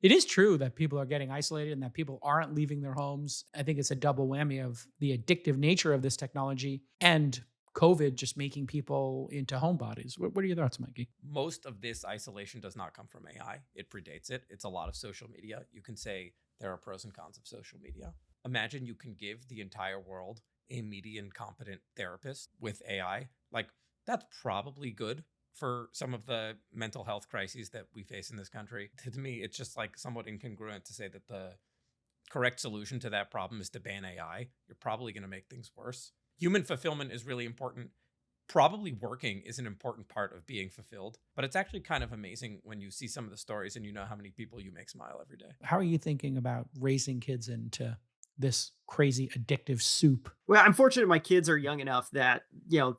It is true that people are getting isolated and that people aren't leaving their homes. I think it's a double whammy of the addictive nature of this technology and COVID just making people into homebodies. What are your thoughts, Mikey? Most of this isolation does not come from AI. It predates it. It's a lot of social media. You can say there are pros and cons of social media. Imagine you can give the entire world a median competent therapist with AI. Like, that's probably good for some of the mental health crises that we face in this country. To me, it's just like somewhat incongruent to say that the correct solution to that problem is to ban AI. You're probably going to make things worse. Human fulfillment is really important. Probably working is an important part of being fulfilled, but it's actually kind of amazing when you see some of the stories and you know how many people you make smile every day. How are you thinking about raising kids into this crazy addictive soup? Well, I'm fortunate my kids are young enough that,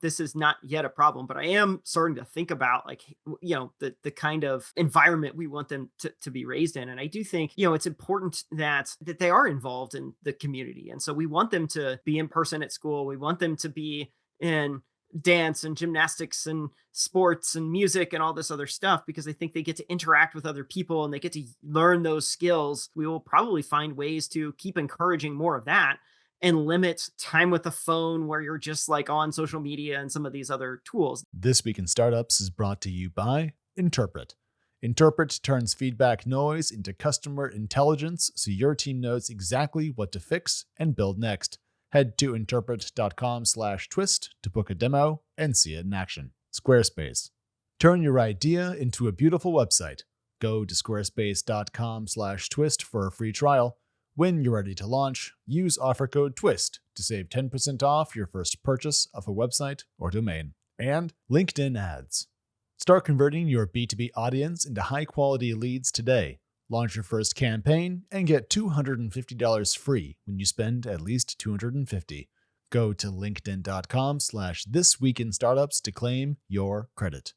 this is not yet a problem, but I am starting to think about like, the kind of environment we want them to be raised in. And I do think, it's important that they are involved in the community. And so we want them to be in person at school. We want them to be in dance and gymnastics and sports and music and all this other stuff because I think they get to interact with other people and they get to learn those skills. We will probably find ways to keep encouraging more of that and limit time with the phone where you're just like on social media and some of these other tools. This Week in Startups is brought to you by Interpret. Interpret turns feedback noise into customer intelligence so your team knows exactly what to fix and build next. Head to interpret.com/twist to book a demo and see it in action. Squarespace. Turn your idea into a beautiful website. Go to squarespace.com/twist for a free trial. When you're ready to launch, use offer code TWIST to save 10% off your first purchase of a website or domain. And LinkedIn ads. Start converting your B2B audience into high-quality leads today. Launch your first campaign and get $250 free when you spend at least $250. Go to linkedin.com/thisweekinstartups to claim your credit.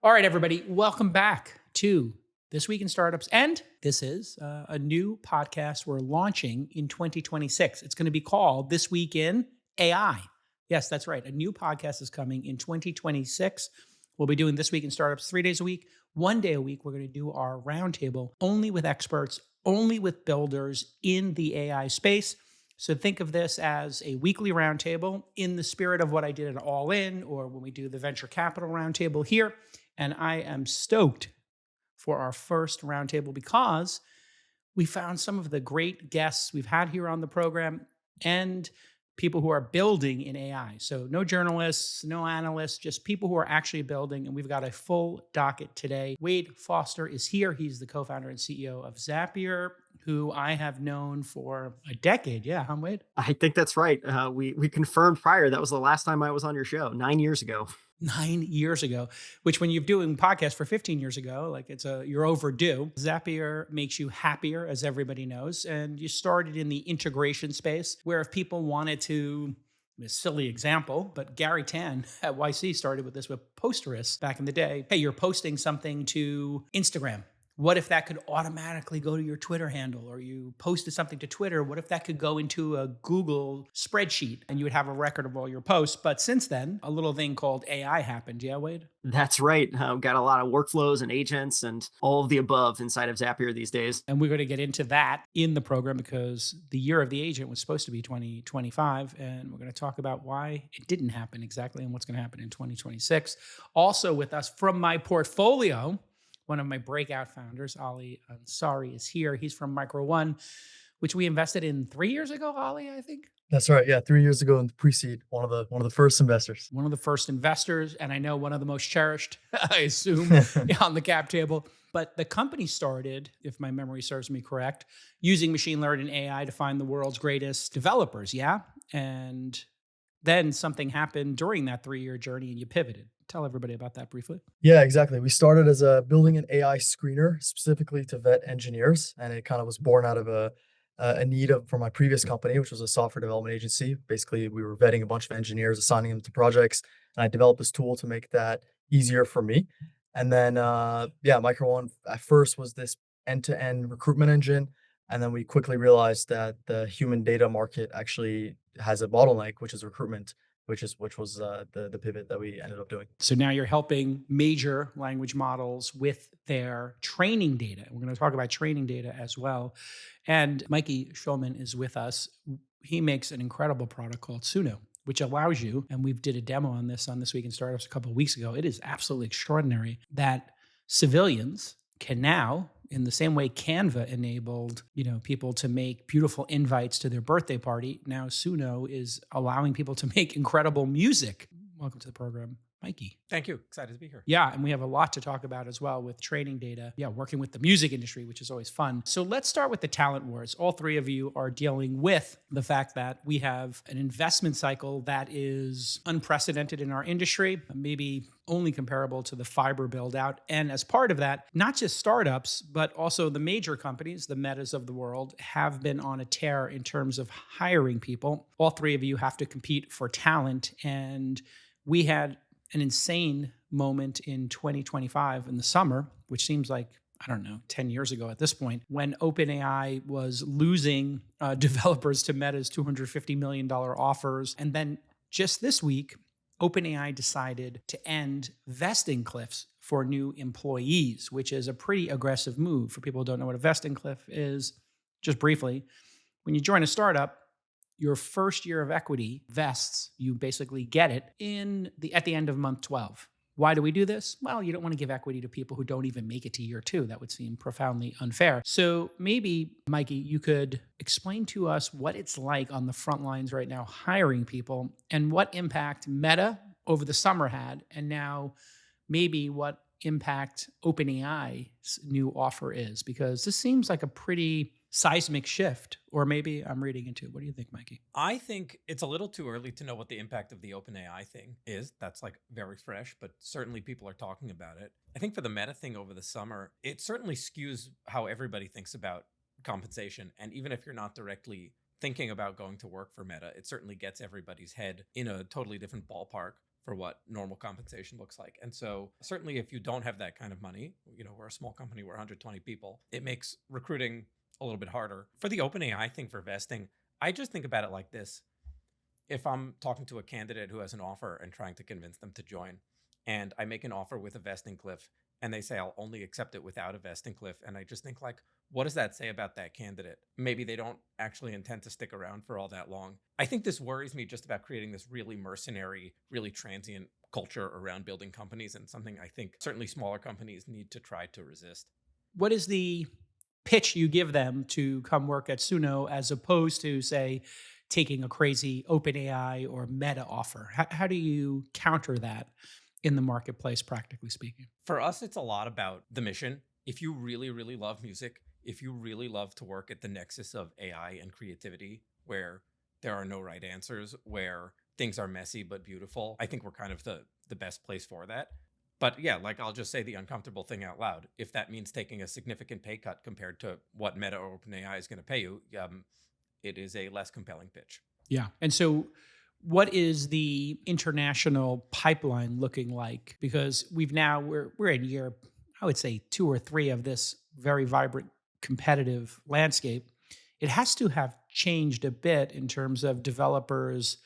All right, everybody, welcome back to This Week in Startups. And this is a new podcast we're launching in 2026. It's going to be called This Week in AI. Yes, that's right. A new podcast is coming in 2026. We'll be doing This Week in Startups 3 days a week. 1 day a week, we're going to do our roundtable only with experts, only with builders in the AI space. So think of this as a weekly roundtable in the spirit of what I did at All In or when we do the venture capital roundtable here. And I am stoked for our first roundtable because we found some of the great guests we've had here on the program and people who are building in AI. So no journalists, no analysts, just people who are actually building. And we've got a full docket today. Wade Foster is here. He's the co-founder and CEO of Zapier, who I have known for a decade. Yeah, huh, Wade? I think that's right. We confirmed prior. That was the last time I was on your show 9 years ago. 9 years ago, which when you're doing podcasts for 15 years ago, like you're overdue. Zapier makes you happier, as everybody knows. And you started in the integration space where if people wanted to, a silly example, but Gary Tan at YC started with this with Posterous back in the day. Hey, you're posting something to Instagram. What if that could automatically go to your Twitter handle, or you posted something to Twitter? What if that could go into a Google spreadsheet and you would have a record of all your posts? But since then, a little thing called AI happened. Yeah, Wade? That's right. Got a lot of workflows and agents and all of the above inside of Zapier these days. And we're going to get into that in the program because the year of the agent was supposed to be 2025. And we're going to talk about why it didn't happen exactly and what's going to happen in 2026. Also with us from my portfolio, one of my breakout founders, Ali Ansari, is here. He's from Micro One, which we invested in 3 years ago, Ali, I think. That's right. Yeah, 3 years ago in the pre-seed, one of the first investors. One of the first investors, and I know one of the most cherished, I assume, on the cap table. But the company started, if my memory serves me correct, using machine learning and AI to find the world's greatest developers, yeah? And then something happened during that 3-year journey and you pivoted. Tell everybody about that briefly. Yeah, exactly. We started as building an AI screener specifically to vet engineers, and it kind of was born out of a need for my previous company, which was a software development agency. Basically, we were vetting a bunch of engineers, assigning them to projects, and I developed this tool to make that easier for me. And then, Micro One at first was this end-to-end recruitment engine, and then we quickly realized that the human data market actually has a bottleneck, which is recruitment. which was the pivot that we ended up doing. So now you're helping major language models with their training data. We're going to talk about training data as well. And Mikey Schulman is with us. He makes an incredible product called Suno, which allows you, and we did a demo on This Week in Startups a couple of weeks ago. It is absolutely extraordinary that civilians can now, in the same way Canva enabled, people to make beautiful invites to their birthday party, now Suno is allowing people to make incredible music. Welcome to the program, Mikey. Thank you. Excited to be here. Yeah, and we have a lot to talk about as well with training data. Yeah, working with the music industry, which is always fun. So let's start with the talent wars. All three of you are dealing with the fact that we have an investment cycle that is unprecedented in our industry, maybe only comparable to the fiber build out. And as part of that, not just startups, but also the major companies, the Metas of the world, have been on a tear in terms of hiring people. All three of you have to compete for talent. And we had an insane moment in 2025 in the summer, which seems like, 10 years ago at this point, when OpenAI was losing developers to Meta's $250 million offers. And then just this week, OpenAI decided to end vesting cliffs for new employees, which is a pretty aggressive move. For people who don't know what a vesting cliff is, just briefly, when you join a startup, your first year of equity vests, you basically get it at the end of month 12. Why do we do this? Well, you don't want to give equity to people who don't even make it to year 2. That would seem profoundly unfair. So maybe, Mikey, you could explain to us what it's like on the front lines right now hiring people and what impact Meta over the summer had, and now maybe what impact OpenAI's new offer is, because this seems like a pretty seismic shift, or maybe I'm reading into it. What do you think, Mikey? I think it's a little too early to know what the impact of the OpenAI thing is. That's like very fresh, but certainly people are talking about it. I think for the Meta thing over the summer, it certainly skews how everybody thinks about compensation. And even if you're not directly thinking about going to work for Meta, it certainly gets everybody's head in a totally different ballpark for what normal compensation looks like. And so certainly if you don't have that kind of money, we're a small company, we're 120 people, it makes recruiting a little bit harder. For the OpenAI thing for vesting, I just think about it like this. If I'm talking to a candidate who has an offer and trying to convince them to join, and I make an offer with a vesting cliff, and they say I'll only accept it without a vesting cliff, and I just think like, what does that say about that candidate? Maybe they don't actually intend to stick around for all that long. I think this worries me just about creating this really mercenary, really transient culture around building companies, and something I think certainly smaller companies need to try to resist. What is the pitch you give them to come work at Suno as opposed to, say, taking a crazy OpenAI or Meta offer? How do you counter that in the marketplace, practically speaking? For us, it's a lot about the mission. If you really, really love music, if you really love to work at the nexus of AI and creativity, where there are no right answers, where things are messy but beautiful, I think we're kind of the best place for that. But yeah, like I'll just say the uncomfortable thing out loud. If that means taking a significant pay cut compared to what Meta or OpenAI is going to pay you, it is a less compelling pitch. Yeah. And so what is the international pipeline looking like? Because we're in year, I would say 2 or 3 of this very vibrant competitive landscape. It has to have changed a bit in terms of developers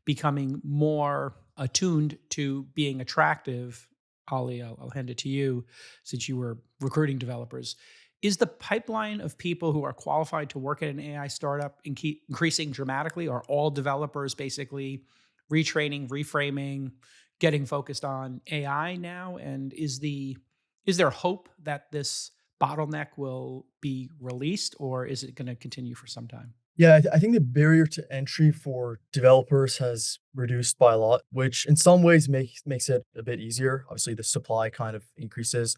becoming more attuned to being attractive. Ali, I'll hand it to you since you were recruiting developers. Is the pipeline of people who are qualified to work at an AI startup increasing dramatically? Are all developers basically retraining, reframing, getting focused on AI now? And is there hope that this bottleneck will be released, or is it going to continue for some time? Yeah, I think the barrier to entry for developers has reduced by a lot, which in some ways makes it a bit easier. Obviously, the supply kind of increases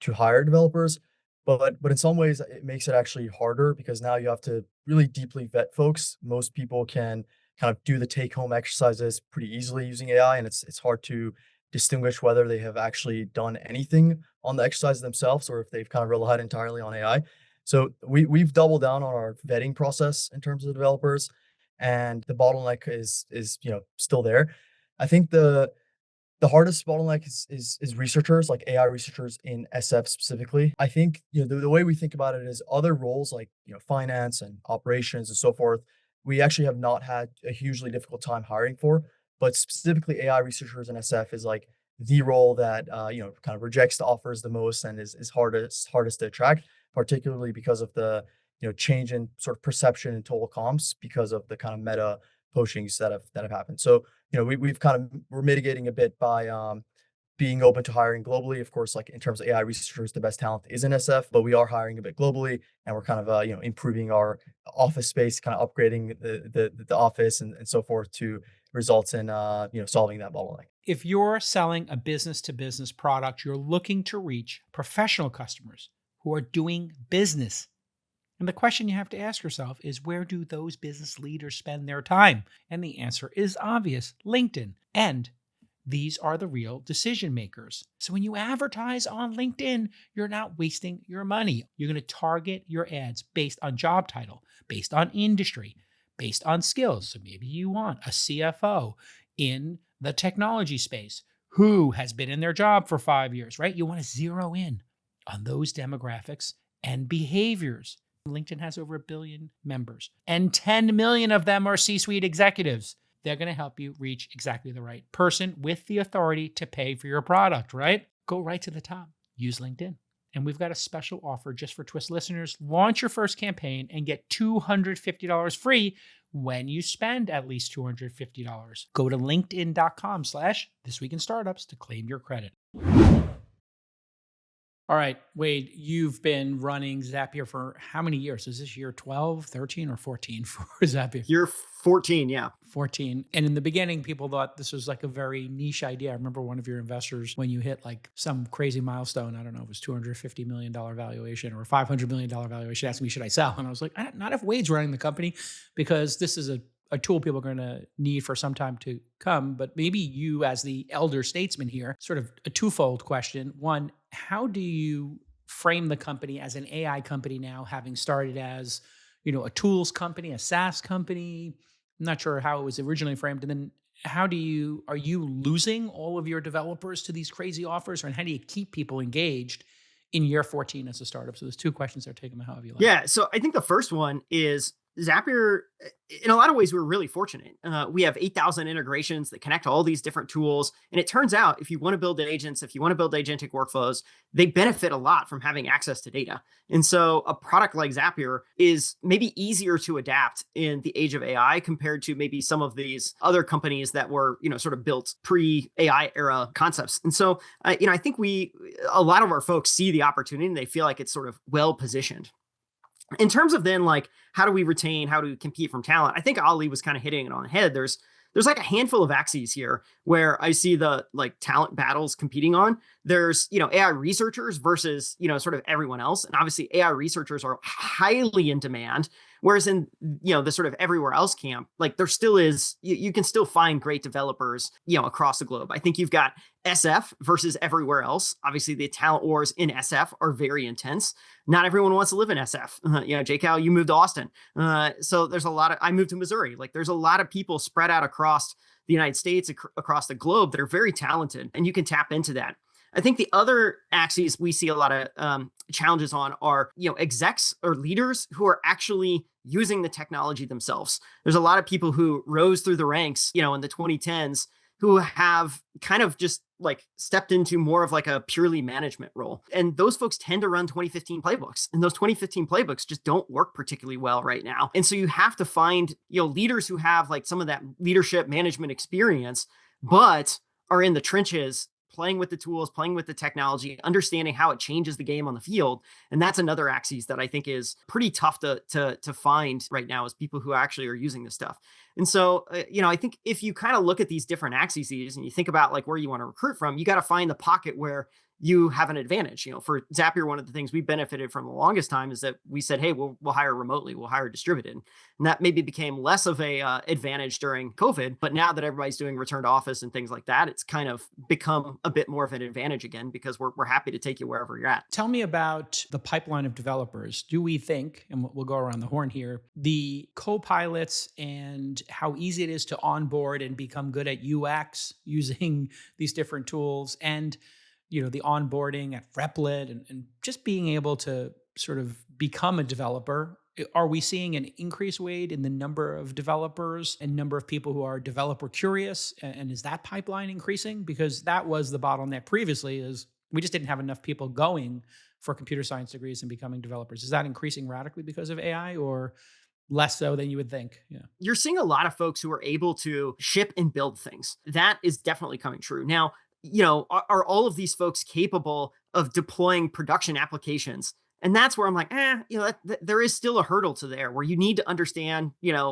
to hire developers, but in some ways it makes it actually harder because now you have to really deeply vet folks. Most people can kind of do the take-home exercises pretty easily using AI, and it's hard to distinguish whether they have actually done anything on the exercise themselves or if they've kind of relied entirely on AI. So we've doubled down on our vetting process in terms of developers, and the bottleneck is still there. I think the hardest bottleneck is researchers, like AI researchers in SF specifically. I think the way we think about it is other roles like finance and operations and so forth. We actually have not had a hugely difficult time hiring for, but specifically AI researchers in SF is like the role that kind of rejects the offers the most and is hardest to attract, particularly because of the change in sort of perception in total comps because of the kind of meta poachings that have happened. So we've kind of we're mitigating a bit by being open to hiring globally. Of course, like in terms of AI researchers, the best talent is in SF, but we are hiring a bit globally, and we're kind of improving our office space, kind of upgrading the office and so forth to result in solving that bottleneck. If you're selling a business to business product, you're looking to reach professional customers who are doing business. And the question you have to ask yourself is, where do those business leaders spend their time? And the answer is obvious: LinkedIn. And these are the real decision makers. So when you advertise on LinkedIn, you're not wasting your money. You're going to target your ads based on job title, based on industry, based on skills. So maybe you want a CFO in the technology space who has been in their job for 5 years, right? You want to zero in on those demographics and behaviors. LinkedIn has over 1 billion members, and 10 million of them are C-suite executives. They're going to help you reach exactly the right person with the authority to pay for your product, right? Go right to the top. Use LinkedIn. And we've got a special offer just for Twist listeners. Launch your first campaign and get $250 free when you spend at least $250. Go to linkedin.com/thisweekinstartups to claim your credit. All right, Wade, you've been running Zapier for how many years? Is this year 12, 13, or 14 for Zapier? Year 14, yeah. 14. And in the beginning, people thought this was like a very niche idea. I remember one of your investors, when you hit like some crazy milestone, I don't know, it was $250 million valuation or $500 million valuation, asked me, should I sell? And I was like, not if Wade's running the company, because this is a tool people are going to need for some time to come. But maybe you, as the elder statesman here, sort of a twofold question. One, how do you frame the company as an AI company now, having started as, a tools company, a SaaS company? I'm not sure how it was originally framed. And then are you losing all of your developers to these crazy offers? And how do you keep people engaged in year 14 as a startup? So there's two questions there. Take them however you like. Yeah. So I think the first one is Zapier. In a lot of ways, we're really fortunate. We have 8,000 integrations that connect to all these different tools. And it turns out, if you want to build agents, if you want to build agentic workflows, they benefit a lot from having access to data. And so a product like Zapier is maybe easier to adapt in the age of AI compared to maybe some of these other companies that were, sort of built pre-AI era concepts. And so, I think a lot of our folks see the opportunity and they feel like it's sort of well positioned. In terms of then, like, how do we retain, how do we compete from talent? I think Ali was kind of hitting it on the head. There's like a handful of axes here where I see the like talent battles competing on. There's, AI researchers versus, sort of everyone else. And obviously AI researchers are highly in demand. Whereas in, the sort of everywhere else camp, like there still is, you can still find great developers, across the globe. I think you've got SF versus everywhere else. Obviously the talent wars in SF are very intense. Not everyone wants to live in SF. JCal, you moved to Austin. So there's I moved to Missouri. Like there's a lot of people spread out across the United States, across the globe that are very talented, and you can tap into that. I think the other axes we see a lot of challenges on are, execs or leaders who are actually using the technology themselves. There's a lot of people who rose through the ranks, in the 2010s who have kind of just like stepped into more of like a purely management role. And those folks tend to run 2015 playbooks. And those 2015 playbooks just don't work particularly well right now. And so you have to find, leaders who have like some of that leadership management experience, but are in the trenches, playing with the tools, playing with the technology, understanding how it changes the game on the field. And that's another axis that I think is pretty tough to find right now, is people who actually are using this stuff. And so, I think if you kind of look at these different axes and you think about like where you want to recruit from, you got to find the pocket where you have an advantage. For Zapier, one of the things we benefited from the longest time is that we said, hey, we'll hire remotely, we'll hire distributed. And that maybe became less of a advantage during COVID. But now that everybody's doing return to office and things like that, it's kind of become a bit more of an advantage again, because we're happy to take you wherever you're at. Tell me about the pipeline of developers. Do we think, and we'll go around the horn here, the co-pilots and how easy it is to onboard and become good at UX using these different tools, and the onboarding at Replit and just being able to sort of become a developer. Are we seeing an increase, Wade, in the number of developers and number of people who are developer curious? And is that pipeline increasing? Because that was the bottleneck previously, is we just didn't have enough people going for computer science degrees and becoming developers. Is that increasing radically because of AI, or less so than you would think? Yeah. You're seeing a lot of folks who are able to ship and build things. That is definitely coming true. Now, are all of these folks capable of deploying production applications? And that's where I'm like, there is still a hurdle to there where you need to understand,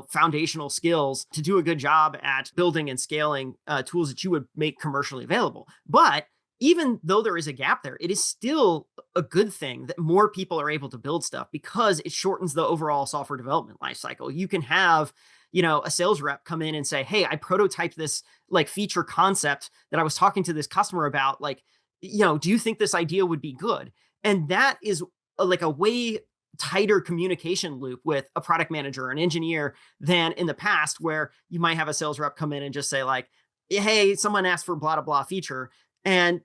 foundational skills to do a good job at building and scaling tools that you would make commercially available. But even though there is a gap there, it is still a good thing that more people are able to build stuff because it shortens the overall software development lifecycle. You can have, a sales rep come in and say, hey, I prototyped this like feature concept that I was talking to this customer about. Like, do you think this idea would be good? And that is like a way tighter communication loop with a product manager or an engineer than in the past, where you might have a sales rep come in and just say like, hey, someone asked for blah, blah, blah feature. And,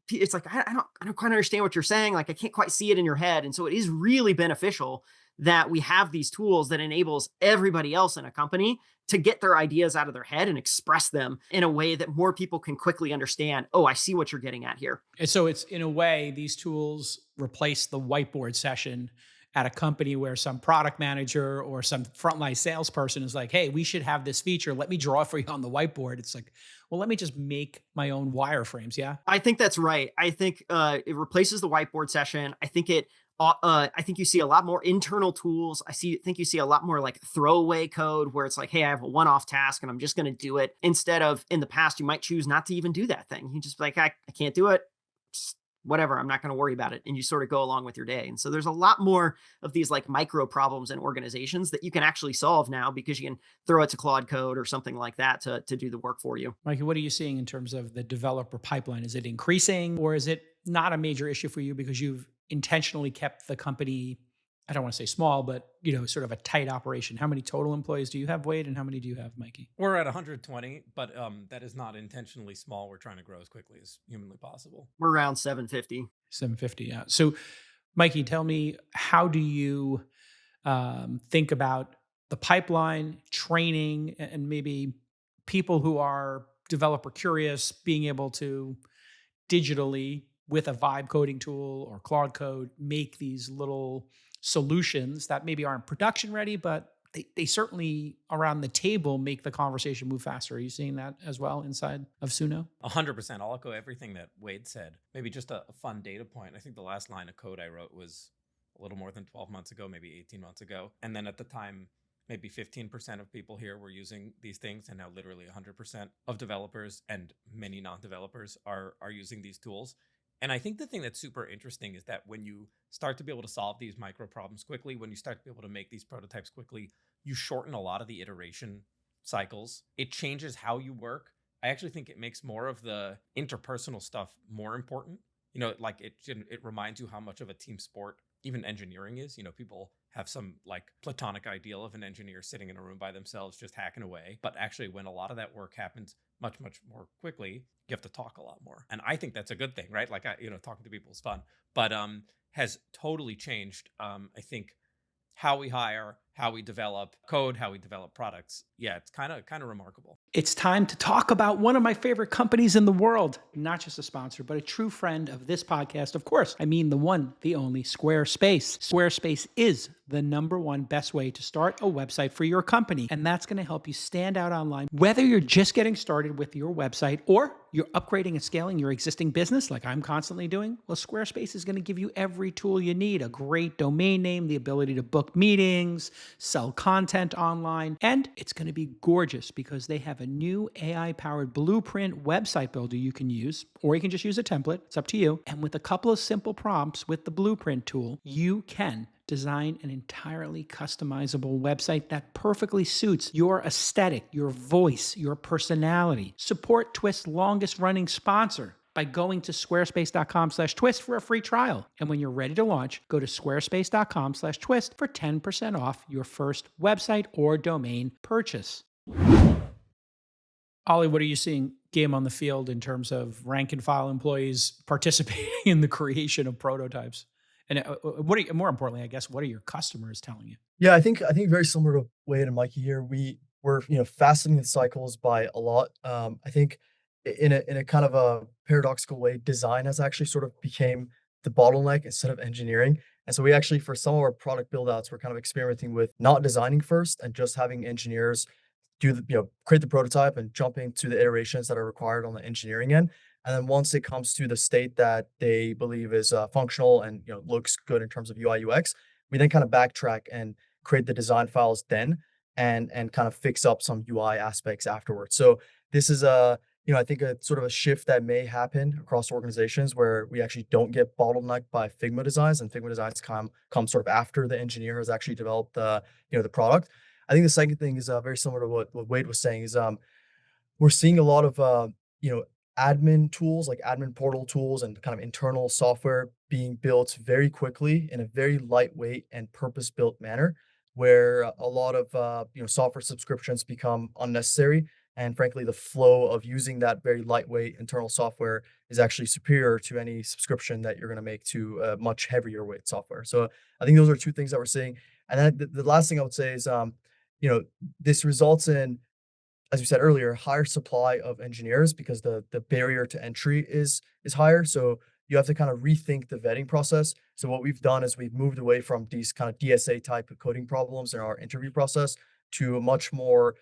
it's like, I don't quite understand what you're saying. Like, I can't quite see it in your head. And so it is really beneficial that we have these tools that enables everybody else in a company to get their ideas out of their head and express them in a way that more people can quickly understand. Oh, I see what you're getting at here. And so it's, in a way, these tools replace the whiteboard session at a company where some product manager or some frontline salesperson is like, hey, we should have this feature. Let me draw for you on the whiteboard. It's like, well, let me just make my own wireframes. Yeah. I think that's right. I think it replaces the whiteboard session. I think you see a lot more internal tools. Think you see a lot more like throwaway code where it's like, hey, I have a one-off task and I'm just going to do it. Instead of in the past, you might choose not to even do that thing. You just be like, I can't do it. Just whatever, I'm not going to worry about it. And you sort of go along with your day. And so there's a lot more of these like micro problems in organizations that you can actually solve now because you can throw it to Claude Code or something like that to do the work for you. Mikey, what are you seeing in terms of the developer pipeline? Is it increasing, or is it not a major issue for you because you've intentionally kept the company, I don't want to say small, but sort of a tight operation? How many total employees do you have, Wade, and how many do you have, Mikey? We're at 120, but that is not intentionally small. We're trying to grow as quickly as humanly possible. We're around 750. 750, yeah. So, Mikey, tell me, how do you think about the pipeline, training, and maybe people who are developer curious being able to digitally, with a vibe coding tool or Claude Code, make these little solutions that maybe aren't production ready, but they certainly around the table make the conversation move faster? Are you seeing that as well inside of Suno? 100%. I'll echo everything that Wade said. Maybe just a fun data point. I think the last line of code I wrote was a little more than 12 months ago, maybe 18 months ago. And then at the time, maybe 15% of people here were using these things. And now literally 100% of developers and many non-developers are using these tools. And I think the thing that's super interesting is that when you start to be able to solve these micro problems quickly, when you start to be able to make these prototypes quickly, you shorten a lot of the iteration cycles. It changes how you work. I actually think it makes more of the interpersonal stuff more important. Like it reminds you how much of a team sport even engineering is. People have some like platonic ideal of an engineer sitting in a room by themselves just hacking away. But actually, when a lot of that work happens much, much more quickly, you have to talk a lot more. And I think that's a good thing, right? Like, talking to people is fun, but has totally changed, I think, how we hire, how we develop code, how we develop products. Yeah, it's kind of remarkable. It's time to talk about one of my favorite companies in the world. Not just a sponsor, but a true friend of this podcast. Of course, I mean the one, the only Squarespace. Squarespace is the #1 best way to start a website for your company. And that's going to help you stand out online. Whether you're just getting started with your website or you're upgrading and scaling your existing business like I'm constantly doing, well, Squarespace is going to give you every tool you need. A great domain name, the ability to book meetings, sell content online, and it's going to be gorgeous because they have a new AI-powered blueprint website builder you can use, or you can just use a template. It's up to you. And with a couple of simple prompts with the blueprint tool, you can design an entirely customizable website that perfectly suits your aesthetic, your voice, your personality. Support Twist's longest running sponsor by going to squarespace.com/twist for a free trial. And when you're ready to launch, go to squarespace.com/twist for 10% off your first website or domain purchase. Ali, what are you seeing game on the field in terms of rank and file employees participating in the creation of prototypes? And what are you, more importantly, I guess, what are your customers telling you? Yeah, I think very similar to Wade and Mikey here. We're fastening the cycles by a lot. I think in a kind of a paradoxical way, design has actually sort of became the bottleneck instead of engineering. And so we actually, for some of our product build outs, we're kind of experimenting with not designing first and just having engineers create the prototype and jump into the iterations that are required on the engineering end. And then once it comes to the state that they believe is functional and looks good in terms of UI UX, we then kind of backtrack and create the design files then and kind of fix up some UI aspects afterwards. So this is I think a sort of a shift that may happen across organizations where we actually don't get bottlenecked by Figma designs, and Figma designs come sort of after the engineer has actually developed the product. I think the second thing is very similar to what Wade was saying is we're seeing a lot of admin tools like admin portal tools and kind of internal software being built very quickly in a very lightweight and purpose built manner, where a lot of software subscriptions become unnecessary. And frankly, the flow of using that very lightweight internal software is actually superior to any subscription that you're going to make to a much heavier weight software. So I think those are two things that we're seeing. And then the last thing I would say is this results in, as you said earlier, higher supply of engineers because the barrier to entry is higher. So you have to kind of rethink the vetting process. So what we've done is we've moved away from these kind of DSA type of coding problems in our interview process to a much more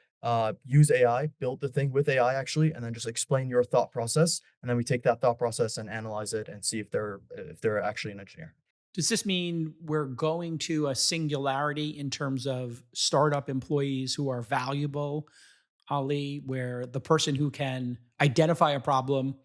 use AI, build the thing with AI actually, and then just explain your thought process. And then we take that thought process and analyze it and see if they're actually an engineer. Does this mean we're going to a singularity in terms of startup employees who are valuable, Ali, where the person who can identify a problem,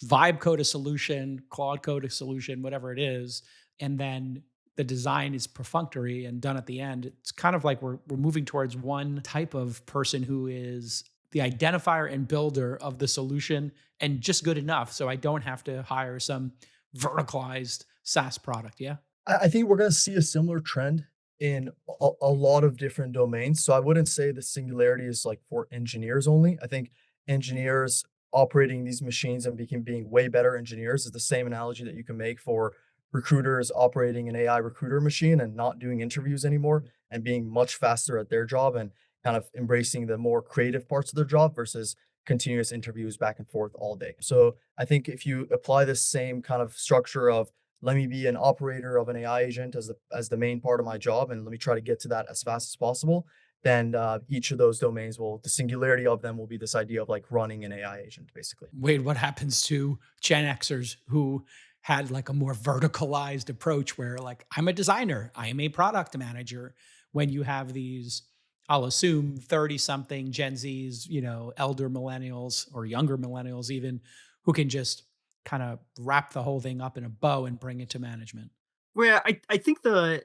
vibe code a solution, Claude code a solution, whatever it is, and then the design is perfunctory and done at the end? It's kind of like we're moving towards one type of person who is the identifier and builder of the solution and just good enough. So I don't have to hire some verticalized SaaS product. Yeah. I think we're going to see a similar trend in a lot of different domains. So I wouldn't say the singularity is like for engineers only. I think engineers operating these machines and being way better engineers is the same analogy that you can make for recruiters operating an AI recruiter machine and not doing interviews anymore and being much faster at their job and kind of embracing the more creative parts of their job versus continuous interviews back and forth all day. So I think if you apply this same kind of structure of let me be an operator of an AI agent as the main part of my job, and let me try to get to that as fast as possible, then each of those domains the singularity of them will be this idea of like running an AI agent, basically. Wade, what happens to Gen Xers who had like a more verticalized approach where like I'm a designer, I am a product manager, when you have these, I'll assume 30 something Gen Zs, elder millennials or younger millennials even, who can just kind of wrap the whole thing up in a bow and bring it to management? Well, I think the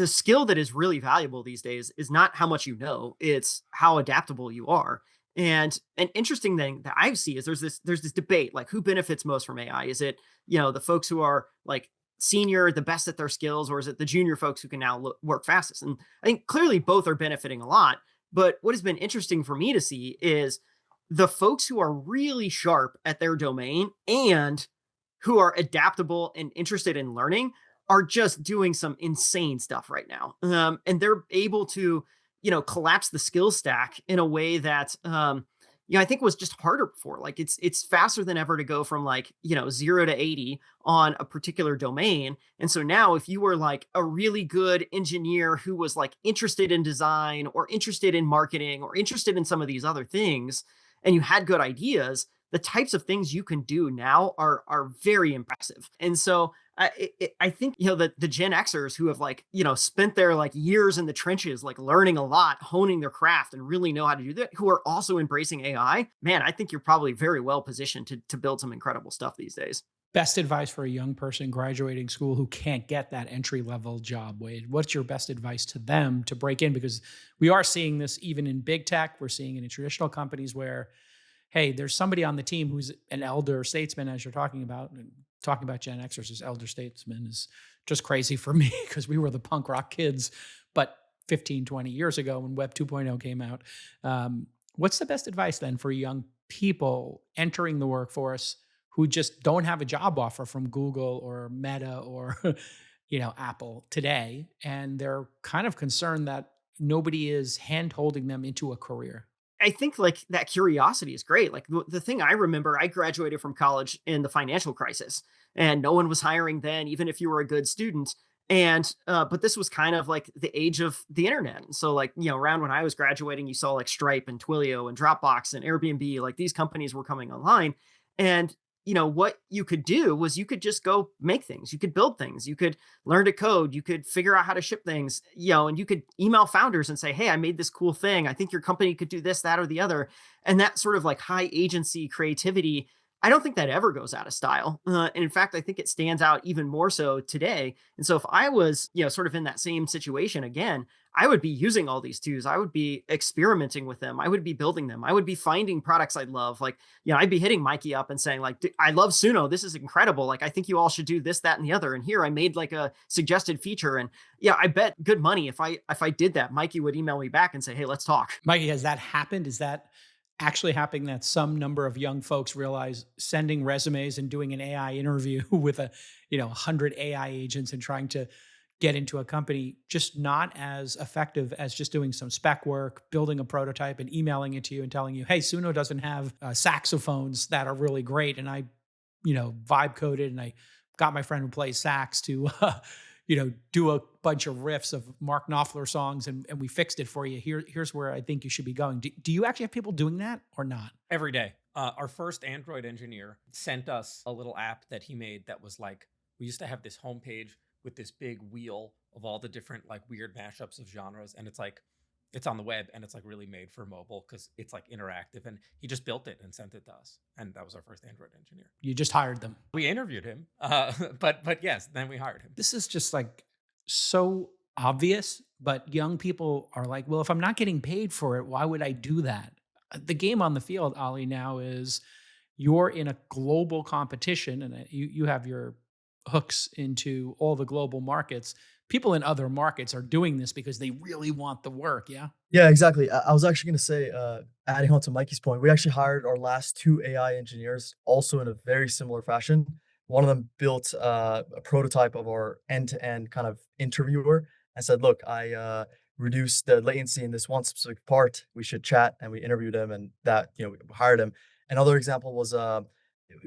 skill that is really valuable these days is not how much you know, it's how adaptable you are. And an interesting thing that I see is there's this debate like who benefits most from AI? Is it, the folks who are like senior, the best at their skills, or is it the junior folks who can now work fastest? And I think clearly both are benefiting a lot. But what has been interesting for me to see is the folks who are really sharp at their domain and who are adaptable and interested in learning are just doing some insane stuff right now. And they're able to, collapse the skill stack in a way that, I think was just harder before. Like it's faster than ever to go from like, 0 to 80 on a particular domain. And so now if you were like a really good engineer who was like interested in design or interested in marketing or interested in some of these other things, and you had good ideas, the types of things you can do now are very impressive. And so I think that the Gen Xers who have like spent their like years in the trenches, like learning a lot, honing their craft, and really know how to do that, who are also embracing AI, man, I think you're probably very well positioned to build some incredible stuff these days. Best advice for a young person graduating school who can't get that entry level job, Wade? What's your best advice to them to break in? Because we are seeing this even in big tech. We're seeing it in traditional companies where, hey, there's somebody on the team who's an elder statesman, as you're talking about. And talking about Gen Xers as elder statesmen is just crazy for me because we were the punk rock kids, but 15, 20 years ago when Web 2.0 came out. What's the best advice then for young people entering the workforce who just don't have a job offer from Google or Meta or Apple today, and they're kind of concerned that nobody is hand holding them into a career. I think like that curiosity is great. Like the thing I remember, I graduated from college in the financial crisis and no one was hiring then, even if you were a good student. And, but this was kind of like the age of the internet. And so like, around when I was graduating, you saw like Stripe and Twilio and Dropbox and Airbnb, like these companies were coming online. And, what you could do was you could just go make things, you could build things, you could learn to code, you could figure out how to ship things, and you could email founders and say, hey, I made this cool thing. I think your company could do this, that, or the other. And that sort of like high agency creativity, I don't think that ever goes out of style. And in fact, I think it stands out even more so today. And so if I was, sort of in that same situation again, I would be using all these tools. I would be experimenting with them. I would be building them. I would be finding products I love. Like, I'd be hitting Mikey up and saying like, I love Suno. This is incredible. Like, I think you all should do this, that, and the other. And here I made like a suggested feature. And yeah, I bet good money if I did that, Mikey would email me back and say, hey, let's talk. Mikey, has that happened? Is that actually happening that some number of young folks realize sending resumes and doing an AI interview with 100 AI agents and trying to get into a company just not as effective as just doing some spec work, building a prototype and emailing it to you and telling you, hey, Suno doesn't have saxophones that are really great. And I, vibe coded and I got my friend who plays sax to, do a bunch of riffs of Mark Knopfler songs and we fixed it for you. Here's where I think you should be going. Do you actually have people doing that or not? Every day. Our first Android engineer sent us a little app that he made that was like, we used to have this homepage with this big wheel of all the different like weird mashups of genres. And it's like, it's on the web and it's like really made for mobile because it's like interactive. And he just built it and sent it to us. And that was our first Android engineer. You just hired them. We interviewed him, but yes, then we hired him. This is just like so obvious, but young people are like, well, if I'm not getting paid for it, why would I do that? The game on the field, Ali, now is you're in a global competition and you have your hooks into all the global markets. People in other markets are doing this because they really want the work. Yeah. Yeah, exactly. I was actually going to say, adding on to Mikey's point, we actually hired our last 2 AI engineers also in a very similar fashion. One of them built a prototype of our end-to-end kind of interviewer and said, look, I reduced the latency in this one specific part. We should chat. And we interviewed him and that, we hired him. Another example was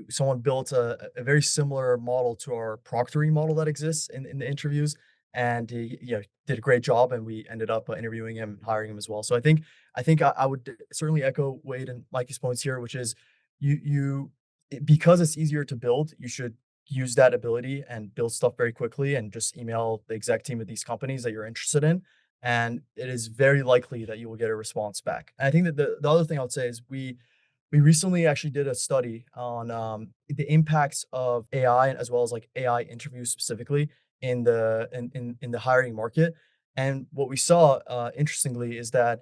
someone built a very similar model to our proctoring model that exists in the interviews. And he did a great job and we ended up interviewing him and hiring him as well. So I think I would certainly echo Wade and Mikey's points here, which is because it's easier to build, you should use that ability and build stuff very quickly and just email the exec team of these companies that you're interested in. And it is very likely that you will get a response back. And I think that the other thing I would say is we recently actually did a study on the impacts of AI as well as like AI interviews specifically in the hiring market. And what we saw, interestingly, is that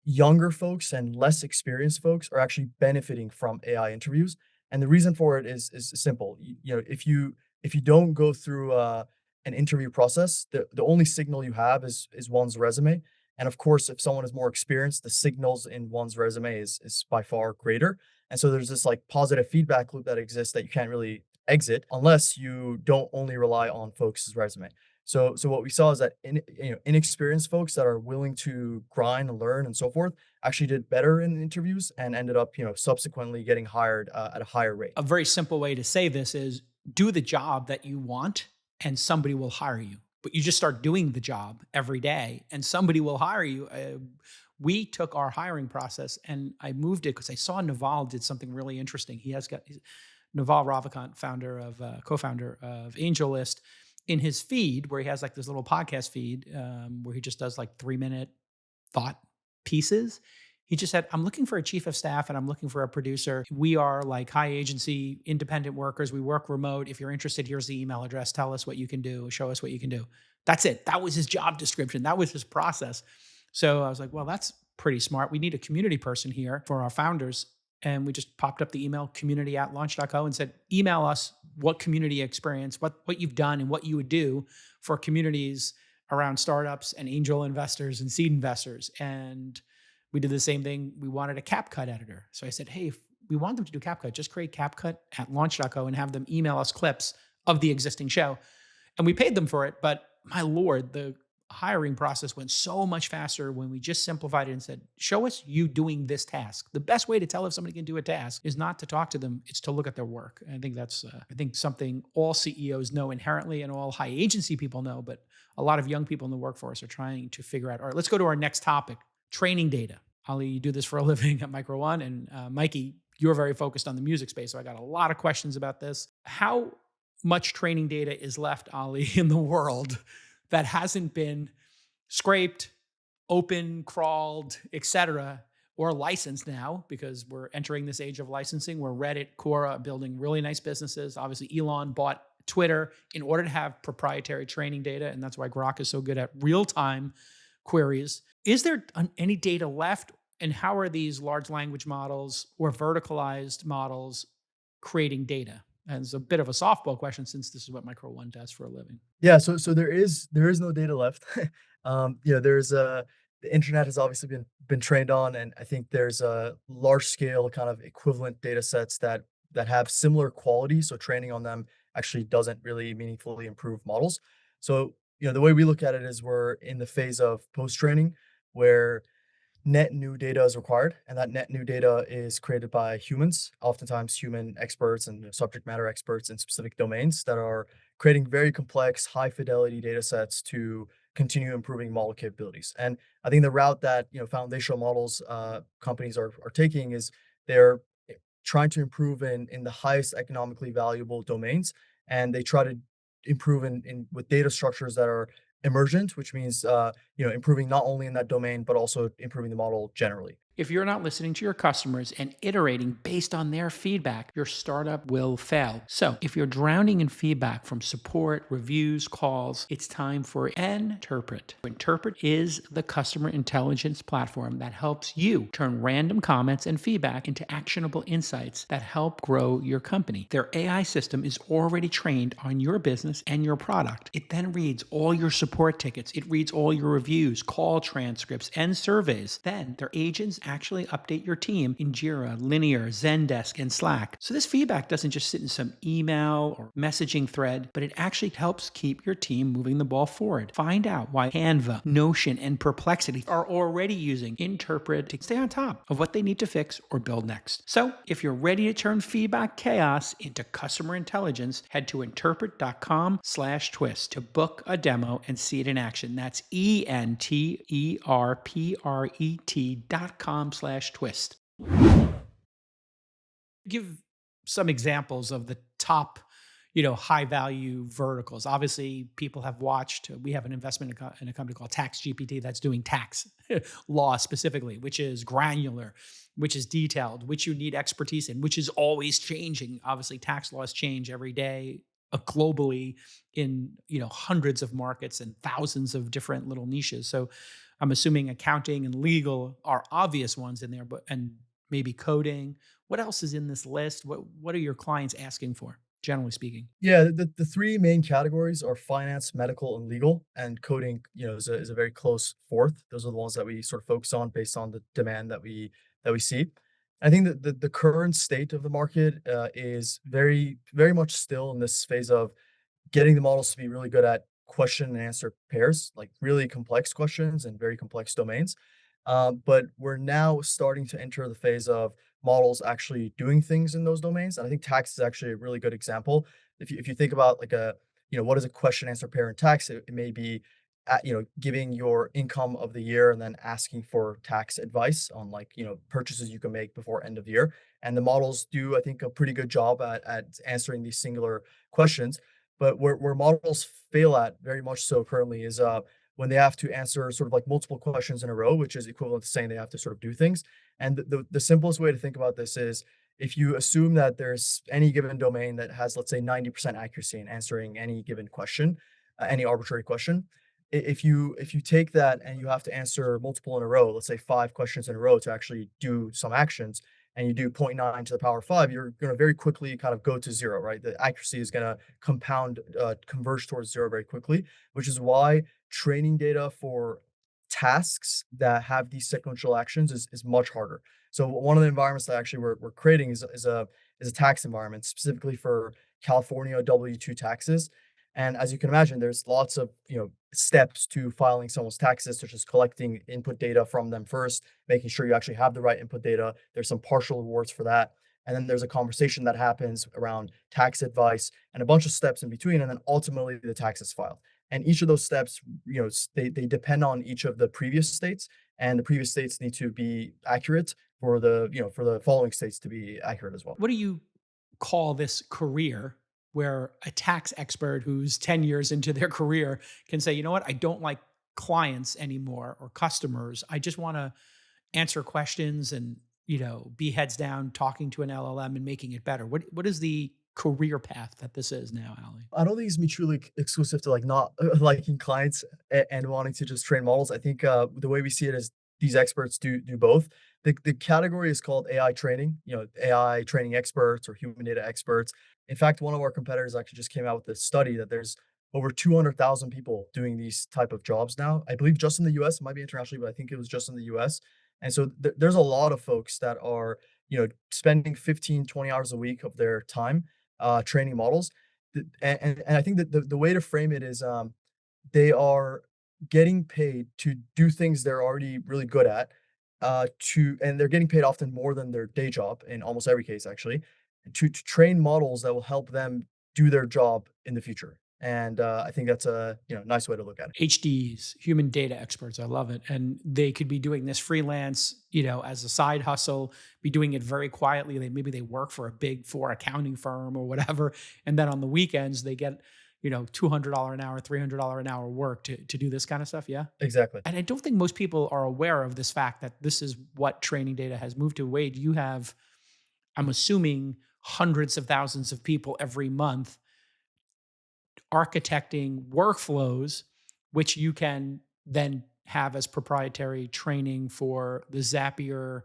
younger folks and less experienced folks are actually benefiting from AI interviews. And the reason for it is simple. If you don't go through an interview process, the only signal you have is one's resume. And of course, if someone is more experienced, the signals in one's resume is by far greater. And so there's this like positive feedback loop that exists that you can't really exit unless you don't only rely on folks' resume. So what we saw is that inexperienced folks that are willing to grind and learn and so forth actually did better in interviews and ended up subsequently getting hired at a higher rate. A very simple way to say this is do the job that you want and somebody will hire you. But you just start doing the job every day and somebody will hire you. We took our hiring process and I moved it because I saw Naval did something really interesting. Naval Ravikant, co-founder of AngelList, in his feed where he has like this little podcast feed where he just does like 3-minute thought pieces. He just said, I'm looking for a chief of staff and I'm looking for a producer. We are like high agency, independent workers. We work remote. If you're interested, here's the email address. Tell us what you can do. Show us what you can do. That's it. That was his job description. That was his process. So I was like, well, that's pretty smart. We need a community person here for our founders. And we just popped up the email community@launch.co and said, email us what community experience, what you've done and what you would do for communities around startups and angel investors and seed investors. And we did the same thing. We wanted a CapCut editor. So I said, hey, we want them to do CapCut. Just create CapCut at launch.co and have them email us clips of the existing show. And we paid them for it, but my Lord, the hiring process went so much faster when we just simplified it and said, show us you doing this task. The best way to tell if somebody can do a task is not to talk to them, it's to look at their work. And I think that's, something all CEOs know inherently and all high agency people know, but a lot of young people in the workforce are trying to figure out, all right, let's go to our next topic, training data. Ali, you do this for a living at Micro One, and Mikey, you're very focused on the music space. So I got a lot of questions about this. How much training data is left, Ali, in the world that hasn't been scraped, open, crawled, etc., or licensed now, because we're entering this age of licensing where Reddit, Quora building really nice businesses. Obviously, Elon bought Twitter in order to have proprietary training data, and that's why Grok is so good at real-time queries. Is there any data left, and how are these large language models or verticalized models creating data? And it's a bit of a softball question since this is what Micro One does for a living. Yeah, so there is no data left. There's the internet has obviously been trained on, and I think there's a large scale kind of equivalent data sets that have similar quality. So training on them actually doesn't really meaningfully improve models. So the way we look at it is we're in the phase of post training where net new data is required, and that net new data is created by humans, oftentimes human experts and subject matter experts in specific domains that are creating very complex, high fidelity data sets to continue improving model capabilities. And I think the route that foundational models companies are taking is they're trying to improve in the highest economically valuable domains, and they try to improve in with data structures that are emergent, which means improving not only in that domain but also improving the model generally. If you're not listening to your customers and iterating based on their feedback, your startup will fail. So if you're drowning in feedback from support, reviews, calls, it's time for Enterpret. Enterpret is the customer intelligence platform that helps you turn random comments and feedback into actionable insights that help grow your company. Their AI system is already trained on your business and your product. It then reads all your support tickets. It reads all your reviews, call transcripts, and surveys. Then their agents actually update your team in Jira, Linear, Zendesk, and Slack. So this feedback doesn't just sit in some email or messaging thread, but it actually helps keep your team moving the ball forward. Find out why Canva, Notion, and Perplexity are already using Enterpret to stay on top of what they need to fix or build next. So if you're ready to turn feedback chaos into customer intelligence, head to enterpret.com/twist to book a demo and see it in action. That's enterpret.com/twist. Give some examples of the top, high value verticals. Obviously, people have watched. We have an investment in a company called Tax GPT that's doing tax law specifically, which is granular, which is detailed, which you need expertise in, which is always changing. Obviously, tax laws change every day globally in hundreds of markets and thousands of different little niches. So I'm assuming accounting and legal are obvious ones in there, but and maybe coding. What else is in this list? What are your clients asking for, generally speaking? Yeah, the three main categories are finance, medical, and legal. And coding, is a very close fourth. Those are the ones that we sort of focus on based on the demand that we see. I think that the current state of the market is very, very much still in this phase of getting the models to be really good at question and answer pairs, like really complex questions and very complex domains. But we're now starting to enter the phase of models actually doing things in those domains. And I think tax is actually a really good example. If you think about like what is a question answer pair in tax, it may be giving your income of the year and then asking for tax advice on purchases you can make before end of the year. And the models do, I think, a pretty good job at answering these singular questions. But where models fail at very much so currently is when they have to answer sort of like multiple questions in a row, which is equivalent to saying they have to sort of do things. And the simplest way to think about this is if you assume that there's any given domain that has, let's say, 90% accuracy in answering any given question, any arbitrary question. If you take that and you have to answer multiple in a row, let's say 5 questions in a row to actually do some actions, and you do 0.9 to the power of 5, you're going to very quickly kind of go to 0, right? The accuracy is going to converge towards 0 very quickly, which is why training data for tasks that have these sequential actions is much harder. So one of the environments that actually we're creating is a tax environment specifically for California W-2 taxes. And as you can imagine, there's lots of steps to filing someone's taxes, such as collecting input data from them first, making sure you actually have the right input data. There's some partial rewards for that. And then there's a conversation that happens around tax advice and a bunch of steps in between. And then ultimately the tax is filed. And each of those steps, they depend on each of the previous states, and the previous states need to be accurate for the following states to be accurate as well. What do you call this career where a tax expert who's 10 years into their career can say, you know what, I don't like clients anymore or customers. I just want to answer questions and, be heads down talking to an LLM and making it better. What is the career path that this is now, Ali? I don't think it's mutually exclusive to like not liking clients and wanting to just train models. I think the way we see it is these experts do both. The category is called AI training, AI training experts or human data experts. In fact, one of our competitors actually just came out with a study that there's over 200,000 people doing these type of jobs now. I believe just in the US, it might be internationally, but I think it was just in the US. And so there's a lot of folks that are, spending 15, 20 hours a week of their time training models. And I think that the way to frame it is they are getting paid to do things they're already really good at, and they're getting paid often more than their day job in almost every case, actually, to train models that will help them do their job in the future. And I think that's a nice way to look at it. HDs, human data experts. I love it. And they could be doing this freelance, as a side hustle, be doing it very quietly. Maybe they work for a big four accounting firm or whatever. And then on the weekends, they get, $200 an hour, $300 an hour work to do this kind of stuff. Yeah. Exactly. And I don't think most people are aware of this fact that this is what training data has moved to. Wade, you have, I'm assuming, hundreds of thousands of people every month architecting workflows, which you can then have as proprietary training for the Zapier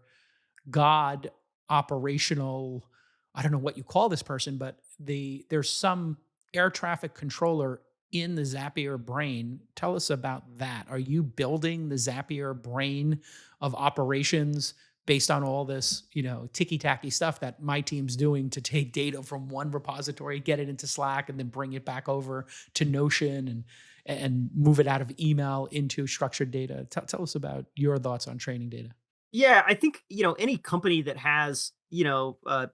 God operational. I don't know what you call this person, but there's some air traffic controller in the Zapier brain. Tell us about that. Are you building the Zapier brain of operations based on all this, ticky-tacky stuff that my team's doing to take data from one repository, get it into Slack, and then bring it back over to Notion and move it out of email into structured data? Tell us about your thoughts on training data. Yeah, I think, any company that has,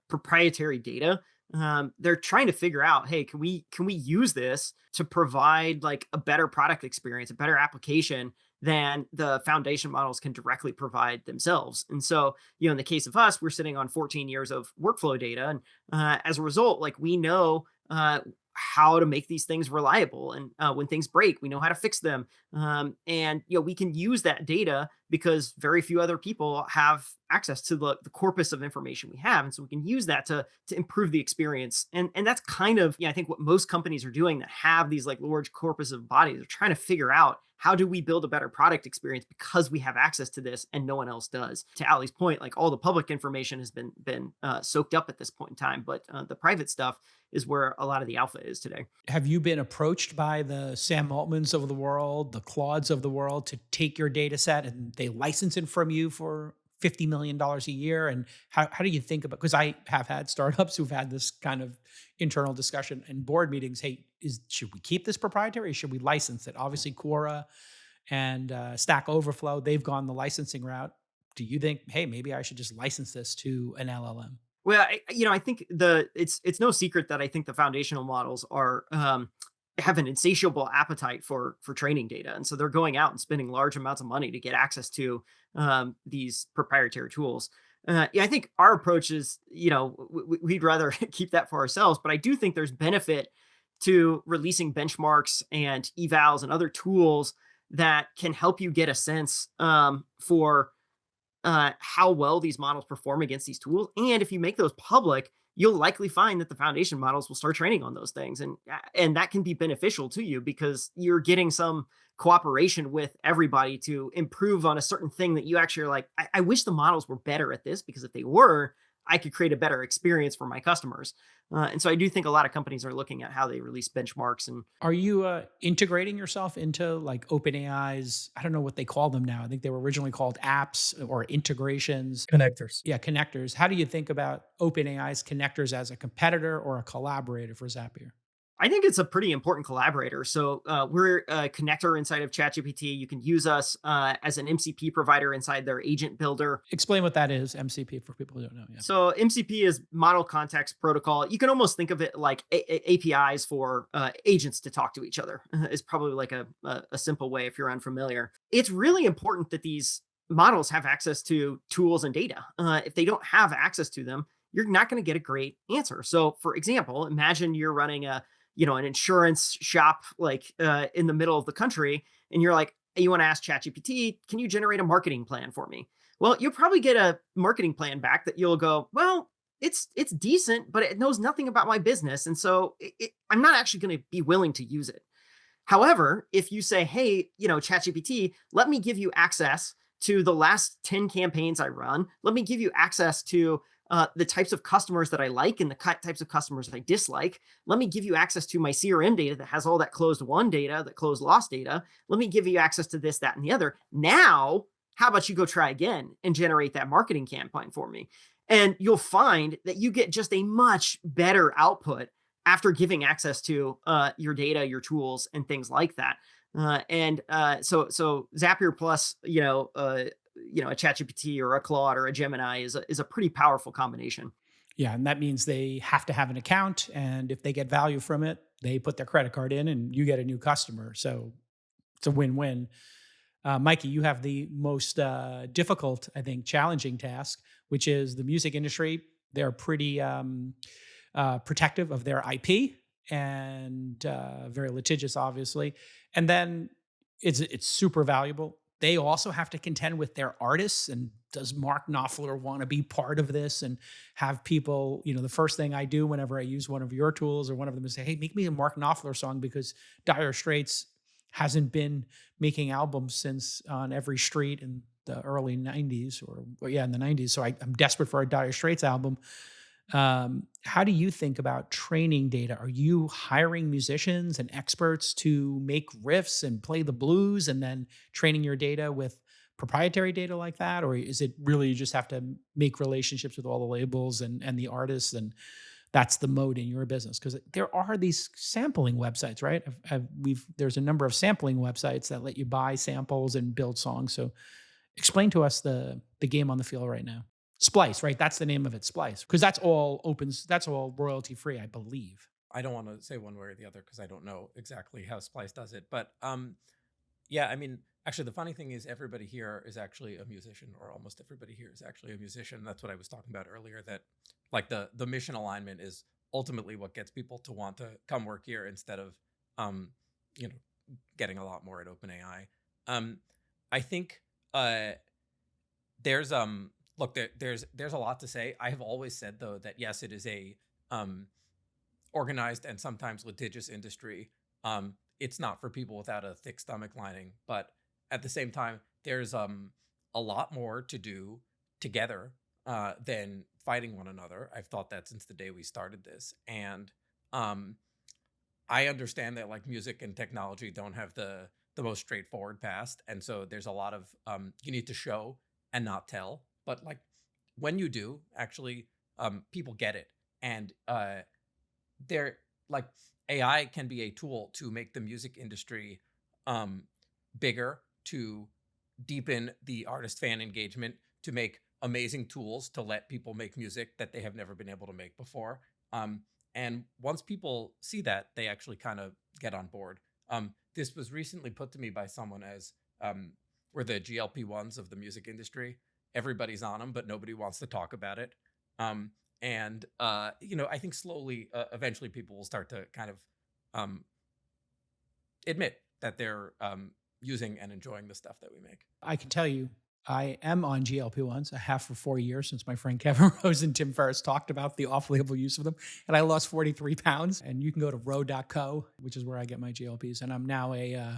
proprietary data, they're trying to figure out, hey, can we use this to provide like a better product experience, a better application than the foundation models can directly provide themselves. And so, in the case of us, we're sitting on 14 years of workflow data. And as a result, like we know how to make these things reliable. And when things break, we know how to fix them. And we can use that data because very few other people have access to the corpus of information we have. And so we can use that to improve the experience. And that's kind of, I think what most companies are doing that have these like large corpus of bodies are trying to figure out, how do we build a better product experience because we have access to this and no one else does? To Ali's point, like all the public information has been soaked up at this point in time, but the private stuff is where a lot of the alpha is today. Have you been approached by the Sam Altmans of the world, the Claudes of the world, to take your data set and they license it from you for $50 million a year? And how do you think about, because I have had startups who've had this kind of internal discussion and board meetings. Hey, should we keep this proprietary or should we license it? Obviously, Quora and Stack Overflow, they've gone the licensing route. Do you think, hey, maybe I should just license this to an LLM? Well, I think it's no secret that I think the foundational models are have an insatiable appetite for training data, and so they're going out and spending large amounts of money to get access to these proprietary tools. I think our approach is, we'd rather keep that for ourselves, but I do think there's benefit to releasing benchmarks and evals and other tools that can help you get a sense for how well these models perform against these tools. And if you make those public, you'll likely find that the foundation models will start training on those things. And that can be beneficial to you because you're getting some cooperation with everybody to improve on a certain thing that you actually are like, I wish the models were better at this, because if they were, I could create a better experience for my customers. And so I do think a lot of companies are looking at how they release benchmarks. And Are you integrating yourself into like OpenAI's? I don't know what they call them now. I think they were originally called apps or integrations. Connectors. Yeah, connectors. How do you think about OpenAI's connectors as a competitor or a collaborator for Zapier? I think it's a pretty important collaborator. So we're a connector inside of ChatGPT. You can use us as an MCP provider inside their agent builder. Explain what that is, MCP, for people who don't know. Yeah. So MCP is Model Context Protocol. You can almost think of it like APIs for agents to talk to each other. Is probably like a simple way if you're unfamiliar. It's really important that these models have access to tools and data. If they don't have access to them, you're not going to get a great answer. So, for example, imagine you're running an insurance shop like in the middle of the country, and you're like, you want to ask ChatGPT, can you generate a marketing plan for me? Well, you'll probably get a marketing plan back that you'll go, well, it's decent, but it knows nothing about my business, and so I'm not actually going to be willing to use it. However, if you say, hey, ChatGPT, let me give you access to the last 10 campaigns I run. Let me give you access to the types of customers that I like and the types of customers I dislike. Let me give you access to my CRM data that has all that closed won data, that closed loss data. Let me give you access to this, that, and the other. Now, how about you go try again and generate that marketing campaign for me? And you'll find that you get just a much better output after giving access to your data, your tools, and things like that. So Zapier plus, a ChatGPT or a Claude or a Gemini is a pretty powerful combination. Yeah, and that means they have to have an account, and if they get value from it, they put their credit card in, and you get a new customer. So it's a win-win. Mikey, you have the most difficult, I think, challenging task, which is the music industry. They're pretty protective of their IP and very litigious, obviously. And then it's super valuable. They also have to contend with their artists. And does Mark Knopfler want to be part of this and have people, the first thing I do whenever I use one of your tools or one of them is say, hey, make me a Mark Knopfler song, because Dire Straits hasn't been making albums since On Every Street in the early 90s in the 90s. So I'm desperate for a Dire Straits album. How do you think about training data? Are you hiring musicians and experts to make riffs and play the blues and then training your data with proprietary data like that? Or is it really you just have to make relationships with all the labels and the artists, and that's the mode in your business? Because there are these sampling websites, right? There's a number of sampling websites that let you buy samples and build songs. So explain to us the game on the field right now. Splice, right? That's the name of it, Splice, because that's all royalty free, I believe. I don't want to say one way or the other because I don't know exactly how Splice does it. But yeah, I mean, actually, the funny thing is everybody here is actually a musician, or almost everybody here is actually a musician. That's what I was talking about earlier, that like the mission alignment is ultimately what gets people to want to come work here instead of, getting a lot more at OpenAI. I think there's look, there's a lot to say. I have always said, though, that yes, it is a organized and sometimes litigious industry. It's not for people without a thick stomach lining, but at the same time, there's a lot more to do together than fighting one another. I've thought that since the day we started this, and I understand that like music and technology don't have the most straightforward past, and so there's a lot of you need to show and not tell. But like when you do, actually, people get it. And they're like AI can be a tool to make the music industry bigger, to deepen the artist fan engagement, to make amazing tools to let people make music that they have never been able to make before. And once people see that, they actually kind of get on board. This was recently put to me by someone as we're the GLP-1s of the music industry. Everybody's on them, but nobody wants to talk about it. I think slowly, eventually people will start to kind of admit that they're using and enjoying the stuff that we make. I can tell you, I am on GLP-1s. I have for 4 years since my friend Kevin Rose and Tim Ferriss talked about the off-label use of them. And I lost 43 pounds. And you can go to ro.co, which is where I get my GLPs. And I'm now a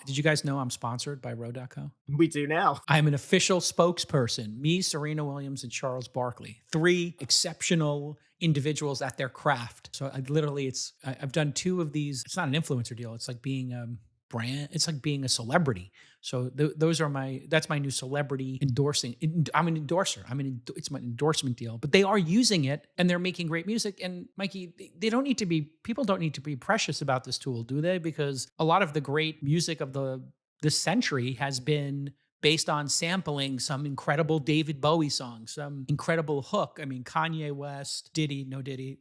did you guys know I'm sponsored by ro.co? We do now. I'm an official spokesperson. Me, Serena Williams, and Charles Barkley. 3 exceptional individuals at their craft. So I've done 2 of these. It's not an influencer deal. It's like being brand. It's like being a celebrity. So that's my new celebrity endorsing. I'm an endorser. It's my endorsement deal, but they are using it and they're making great music. And Mikey, people don't need to be precious about this tool, do they? Because a lot of the great music of this century has been based on sampling some incredible David Bowie song, some incredible hook. I mean, Kanye West, Diddy, no Diddy,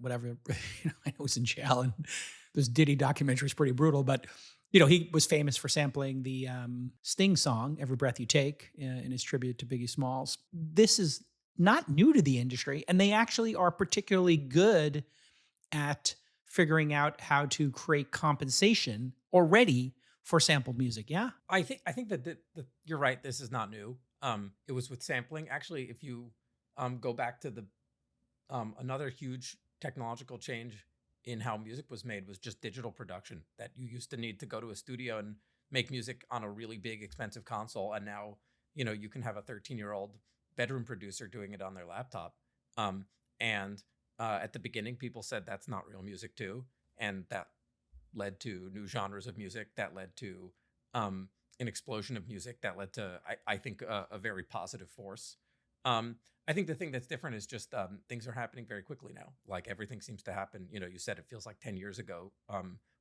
whatever. I know he's in jail and this Diddy documentary is pretty brutal, but he was famous for sampling the Sting song, Every Breath You Take, in his tribute to Biggie Smalls. This is not new to the industry, and they actually are particularly good at figuring out how to create compensation already for sampled music. Yeah? I think that you're right. This is not new. It was with sampling. Actually, if you go back to the another huge technological change in how music was made was just digital production, that you used to need to go to a studio and make music on a really big, expensive console. And now, you can have a 13-year-old bedroom producer doing it on their laptop. At the beginning, people said that's not real music too. And that led to new genres of music, that led to an explosion of music, that led to, I think, a very positive force. I think the thing that's different is just things are happening very quickly now. Like everything seems to happen. You said it feels like 10 years ago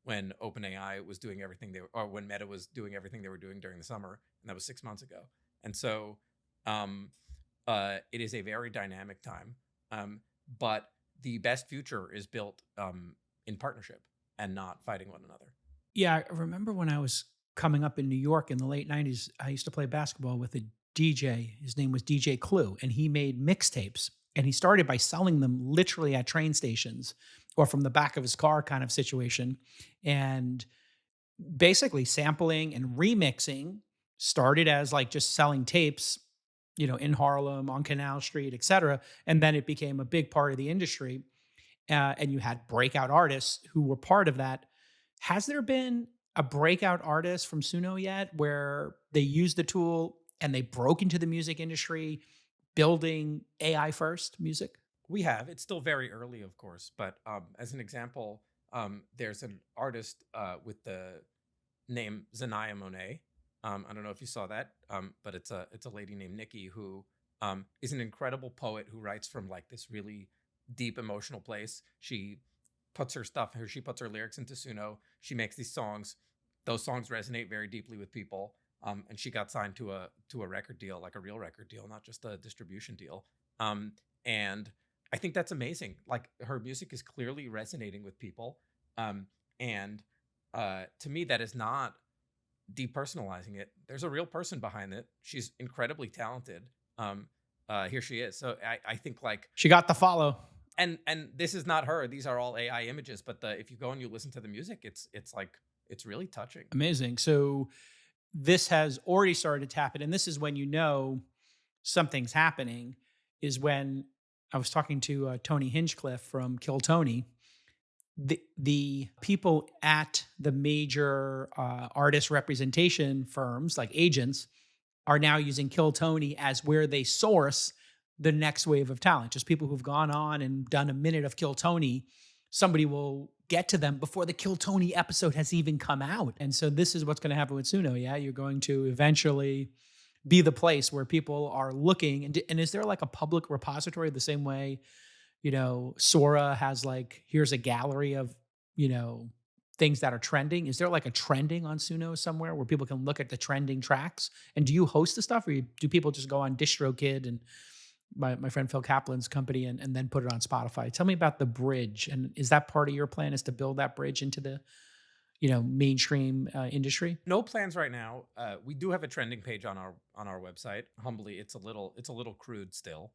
when OpenAI was doing everything or when Meta was doing everything they were doing during the summer, and that was 6 months ago. And so it is a very dynamic time. But the best future is built in partnership and not fighting one another. Yeah, I remember when I was coming up in New York in the late 90s, I used to play basketball with a DJ. His name was DJ Clue, and he made mixtapes. And he started by selling them literally at train stations or from the back of his car kind of situation. And basically sampling and remixing started as like just selling tapes, in Harlem, on Canal Street, et cetera. And then it became a big part of the industry. And you had breakout artists who were part of that. Has there been a breakout artist from Suno yet where they used the tool and they broke into the music industry building AI first music? We have. It's still very early, of course. But as an example, there's an artist with the name Xania Monet. I don't know if you saw that, but it's a lady named Nikki who is an incredible poet who writes from like this really deep emotional place. She puts her lyrics into Suno. She makes these songs. Those songs resonate very deeply with people. And she got signed to a record deal, like a real record deal, not just a distribution deal. And I think that's amazing. Like her music is clearly resonating with people. And to me, that is not depersonalizing it. There's a real person behind it. She's incredibly talented. Here she is. So I think like she got the follow. And this is not her. These are all AI images. But if you go and you listen to the music, it's really touching. Amazing. So this has already started to tap it. And this is when something's happening, is when I was talking to Tony Hinchcliffe from Kill Tony. The people at the major artist representation firms, like agents, are now using Kill Tony as where they source the next wave of talent. Just people who've gone on and done a minute of Kill Tony, somebody will get to them before the Kill Tony episode has even come out. And so this is what's going to happen with Suno. Yeah, you're going to eventually be the place where people are looking. And is there like a public repository the same way, Sora has like, here's a gallery of, things that are trending? Is there like a trending on Suno somewhere where people can look at the trending tracks? And do you host the stuff, or do people just go on DistroKid and my friend Phil Kaplan's company and then put it on Spotify? Tell me about the bridge. And is that part of your plan, is to build that bridge into the, mainstream industry? No plans right now. We do have a trending page on our website. Humbly, it's a little crude still.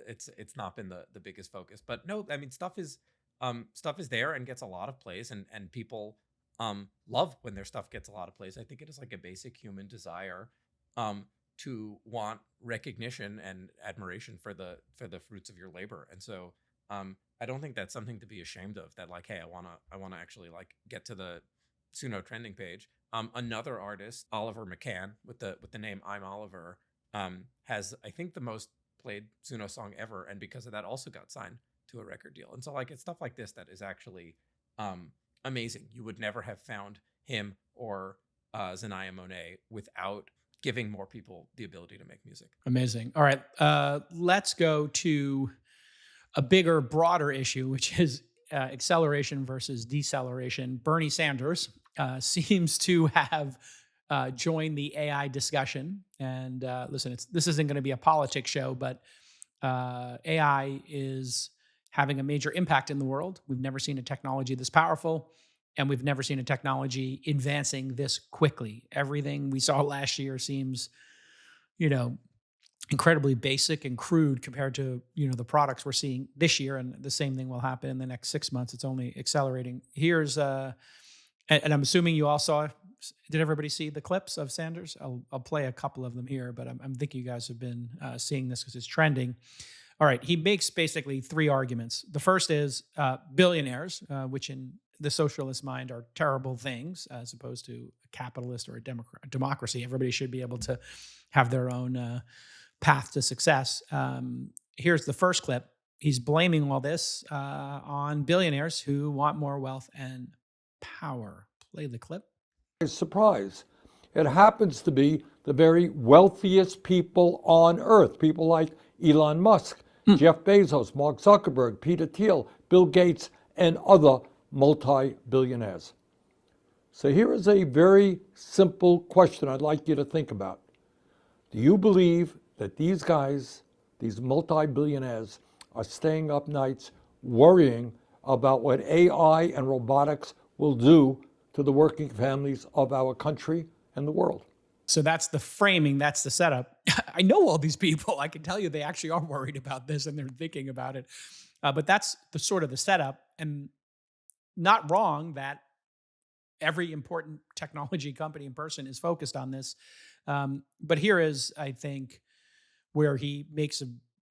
It's not been the biggest focus, but no, I mean, stuff is there and gets a lot of plays, and people love when their stuff gets a lot of plays. I think it is like a basic human desire to want recognition and admiration for the fruits of your labor. And so I don't think that's something to be ashamed of, that like, hey, I wanna actually like get to the Suno trending page. Another artist, Oliver McCann, with the name I'm Oliver, has, I think, the most played Suno song ever, and because of that also got signed to a record deal. And so like it's stuff like this that is actually amazing. You would never have found him or Xania Monet without giving more people the ability to make music. Amazing. All right, let's go to a bigger, broader issue, which is acceleration versus deceleration. Bernie Sanders seems to have joined the AI discussion. And listen, this isn't going to be a politics show, but AI is having a major impact in the world. We've never seen a technology this powerful, and we've never seen a technology advancing this quickly. Everything we saw last year seems, incredibly basic and crude compared to, the products we're seeing this year. And the same thing will happen in the next 6 months. It's only accelerating. Here's, and I'm assuming you all saw, did everybody see the clips of Sanders? I'll play a couple of them here, but I'm thinking you guys have been seeing this because it's trending. All right, he makes basically 3 arguments. The first is billionaires, which in the socialist mind are terrible things, as opposed to a capitalist or a democracy. Everybody should be able to have their own path to success. Here's the first clip. He's blaming all this on billionaires who want more wealth and power. Play the clip. Surprise. It happens to be the very wealthiest people on earth, people like Elon Musk, Jeff Bezos, Mark Zuckerberg, Peter Thiel, Bill Gates, and other multi-billionaires. So here is a very simple question I'd like you to think about. Do you believe that these guys, these multi-billionaires, are staying up nights worrying about what AI and robotics will do to the working families of our country and the world? So that's the framing, that's the setup. I know all these people. I can tell you they actually are worried about this and they're thinking about it. But that's the sort of the setup, and not wrong that every important technology company and person is focused on this. But here is, I think, where he makes a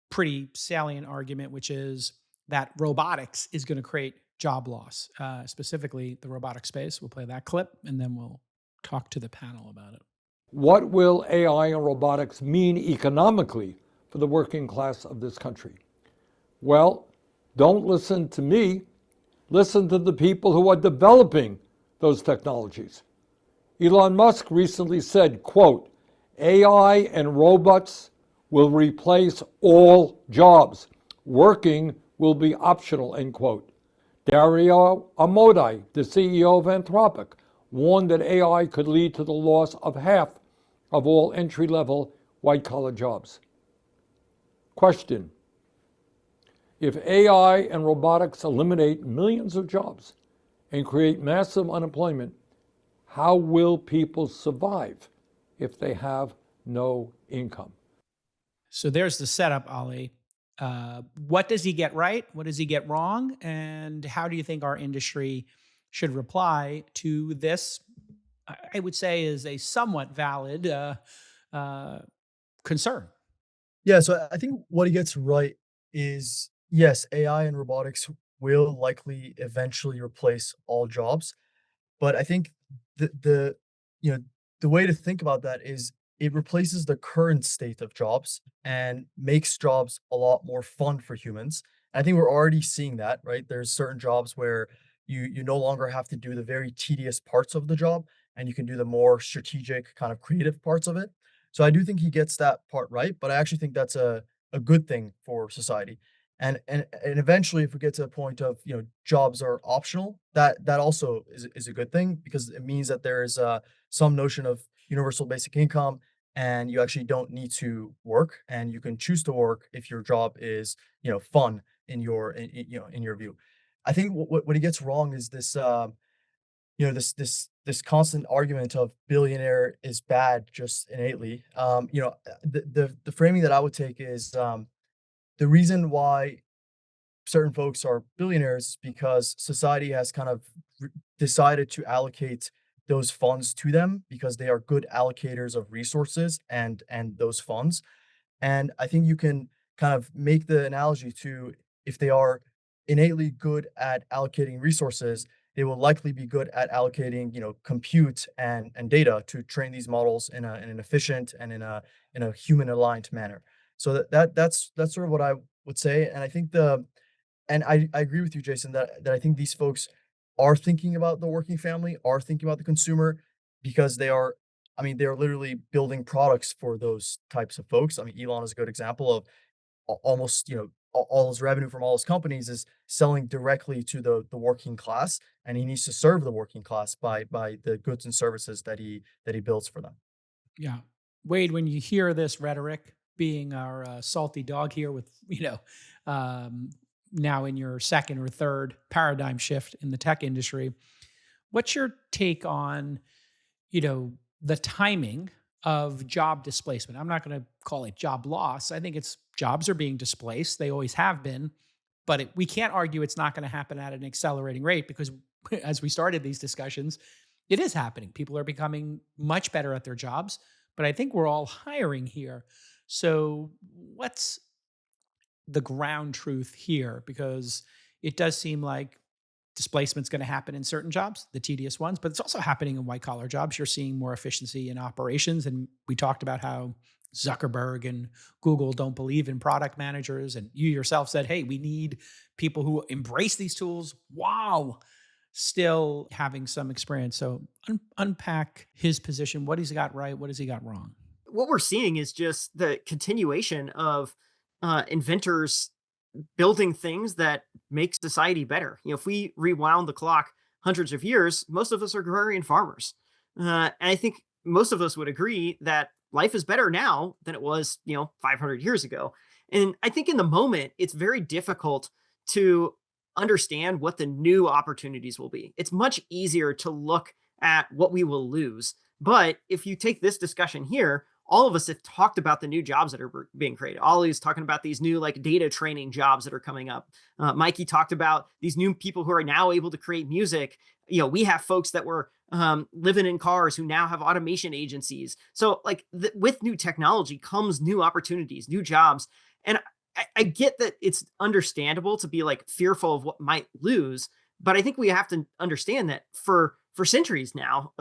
pretty salient argument, which is that robotics is going to create job loss, specifically the robotic space. We'll play that clip and then we'll talk to the panel about it. What will AI and robotics mean economically for the working class of this country? Well, don't listen to me. Listen to the people who are developing those technologies. Elon Musk recently said, quote, AI and robots will replace all jobs. Working will be optional, end quote. Dario Amodei, the CEO of Enterpret, warned that AI could lead to the loss of half of all entry-level white-collar jobs. Question: if AI and robotics eliminate millions of jobs and create massive unemployment, how will people survive if they have no income? So there's the setup, Ali. What does he get right? What does he get wrong? And how do you think our industry should reply to this? I would say is a somewhat valid concern. Yeah, so I think what he gets right is, yes, AI and robotics will likely eventually replace all jobs. But I think the you know the way to think about that is it replaces the current state of jobs and makes jobs a lot more fun for humans. I think we're already seeing that, right? There's certain jobs where you no longer have to do the very tedious parts of the job and you can do the more strategic kind of creative parts of it. So I do think he gets that part right, but I actually think that's a good thing for society. And eventually if we get to the point of, jobs are optional, that also is a good thing because it means that there is some notion of universal basic income and you actually don't need to work and you can choose to work if your job is, fun in your view. I think what he gets wrong is this this constant argument of billionaire is bad just innately. The framing that I would take is the reason why certain folks are billionaires is because society has kind of decided to allocate those funds to them because they are good allocators of resources and those funds. And I think you can kind of make the analogy to, if they are innately good at allocating resources, they will likely be good at allocating, compute and data to train these models in an efficient and in a human aligned manner. So that's sort of what I would say. And I think I agree with you, Jason, that I think these folks are thinking about the working family, are thinking about the consumer, because they're literally building products for those types of folks. I mean, Elon is a good example of almost, all his revenue from all his companies is selling directly to the working class, and he needs to serve the working class by the goods and services that he builds for them. Yeah. Wade, when you hear this rhetoric, being our salty dog here with, um, now in your second or third paradigm shift in the tech industry, what's your take on, the timing of job displacement? I'm not going to call it job loss. I think it's jobs are being displaced. They always have been, but we can't argue it's not going to happen at an accelerating rate because as we started these discussions, it is happening. People are becoming much better at their jobs, but I think we're all hiring here. So what's the ground truth here? Because it does seem like displacement's going to happen in certain jobs, the tedious ones, but it's also happening in white collar jobs. You're seeing more efficiency in operations. And we talked about how Zuckerberg and Google don't believe in product managers. And you yourself said, hey, we need people who embrace these tools. Wow. Still having some experience. So unpack his position. What has he got right? What has he got wrong? What we're seeing is just the continuation of inventors building things that make society better. If we rewound the clock hundreds of years, most of us are agrarian farmers. And I think most of us would agree that life is better now than it was, 500 years ago. And I think in the moment, it's very difficult to understand what the new opportunities will be. It's much easier to look at what we will lose. But if you take this discussion here, all of us have talked about the new jobs that are being created. Ollie's talking about these new data training jobs that are coming up. Mikey talked about these new people who are now able to create music. We have folks that were living in cars who now have automation agencies. So with new technology comes new opportunities, new jobs. And I get that it's understandable to be fearful of what might lose, but I think we have to understand that for centuries now,